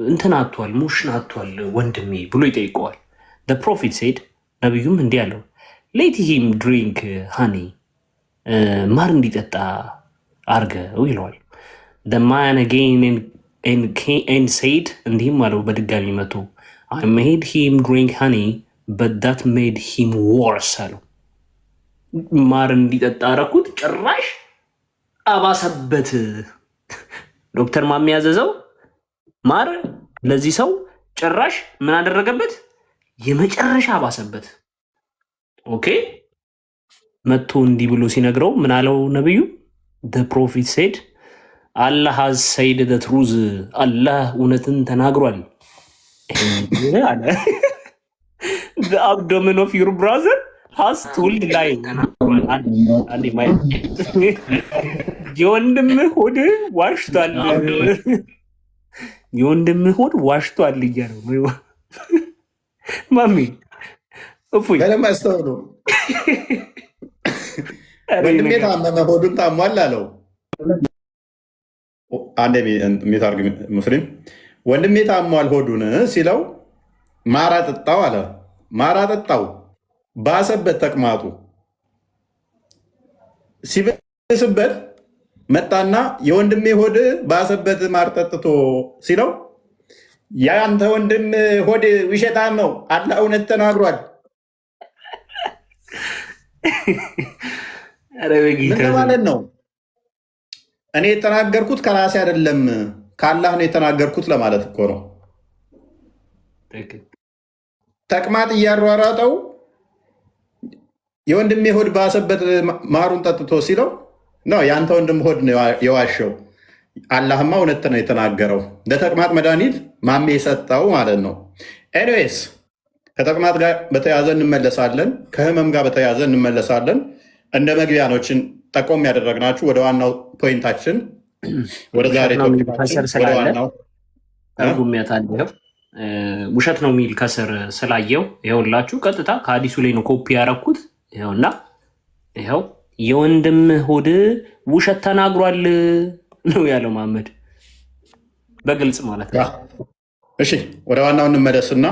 እንትን አጥቷል፣ ሞሽን አጥቷል ወንድሜ ብሎ ይጠይቀዋል። the prophet said ነቢዩም እንዲህ አለው let him drink honey ማር እንዲጠጣ አርገው ይለዋል። the man again and said እንዲህም አለው በድጋሚ መቶ I made him drink honey but that made him worse አለው። ማር እንዲጠጣ አረኩት፣ ጭራሽ አባሰበት። ዶክተር ማሚ ያዘዘው ማር ለዚህ ሰው ጭራሽ ምን አደረገበት? የመጨረሻ አባሰበት። ኦኬ መቶ እንዲህ ብሎ ሲነግረው ምን አለው ነብዩ? the prophet said Allah has said the truth አላህ እውነትን ተናግሯል አለ the abdomen of your brother has told lie የወንድምህ ሆድ ዋሽቷል፣ የወንድምህ ሆድ ዋሽቷል እያለው ማሚ እፎይ በደምብ አስተውሉ። ወንድሜ ታመመ ሆዱን ታሟል አለው። አንዴ ሚታርግ ሙስሊም ወንድሜ ታሟል ሆዱን ሲለው ማር አጠጣው አለ። ማር አጠጣው፣ ባሰበት ተቅማጡ። ሲብስበት መጣና የወንድሜ ሆድ ባሰበት ማር ጠጥቶ ሲለው ያንተ ወንድም ሆድ ውሸታም ነው፣ አላህ እውነት ተናግሯል። ምን ማለት ነው? እኔ የተናገርኩት ከራሴ አይደለም ከአላህ ነው የተናገርኩት ለማለት እኮ ነው። ተቅማጥ እያሯሯጠው የወንድሜ ሆድ ባሰበት ማሩን ጠጥቶ ሲለው ነው የአንተ ወንድም ሆድ ነው የዋሸው፣ አላህማ እውነት ነው የተናገረው። ለተቅማጥ መድኃኒት ማሜ የሰጠው ማለት ነው። ኤኒዌይስ ከተቅማጥ ጋር በተያዘ እንመለሳለን፣ ከህመም ጋር በተያዘ እንመለሳለን። እንደ መግቢያኖችን ጠቆም ያደረግናችሁ ወደ ዋናው ፖይንታችን ወደ ዛሬ ተርጉሚያታለሁ። ውሸት ነው የሚል ከስር ስላየው ይኸውላችሁ ቀጥታ ከሀዲሱ ላይ ነው ኮፒ ያረኩት። ይኸውና ይኸው የወንድም ሆድ ውሸት ተናግሯል ነው ያለው መሐመድ በግልጽ ማለት ነው። እሺ ወደ ዋናው እንመለስና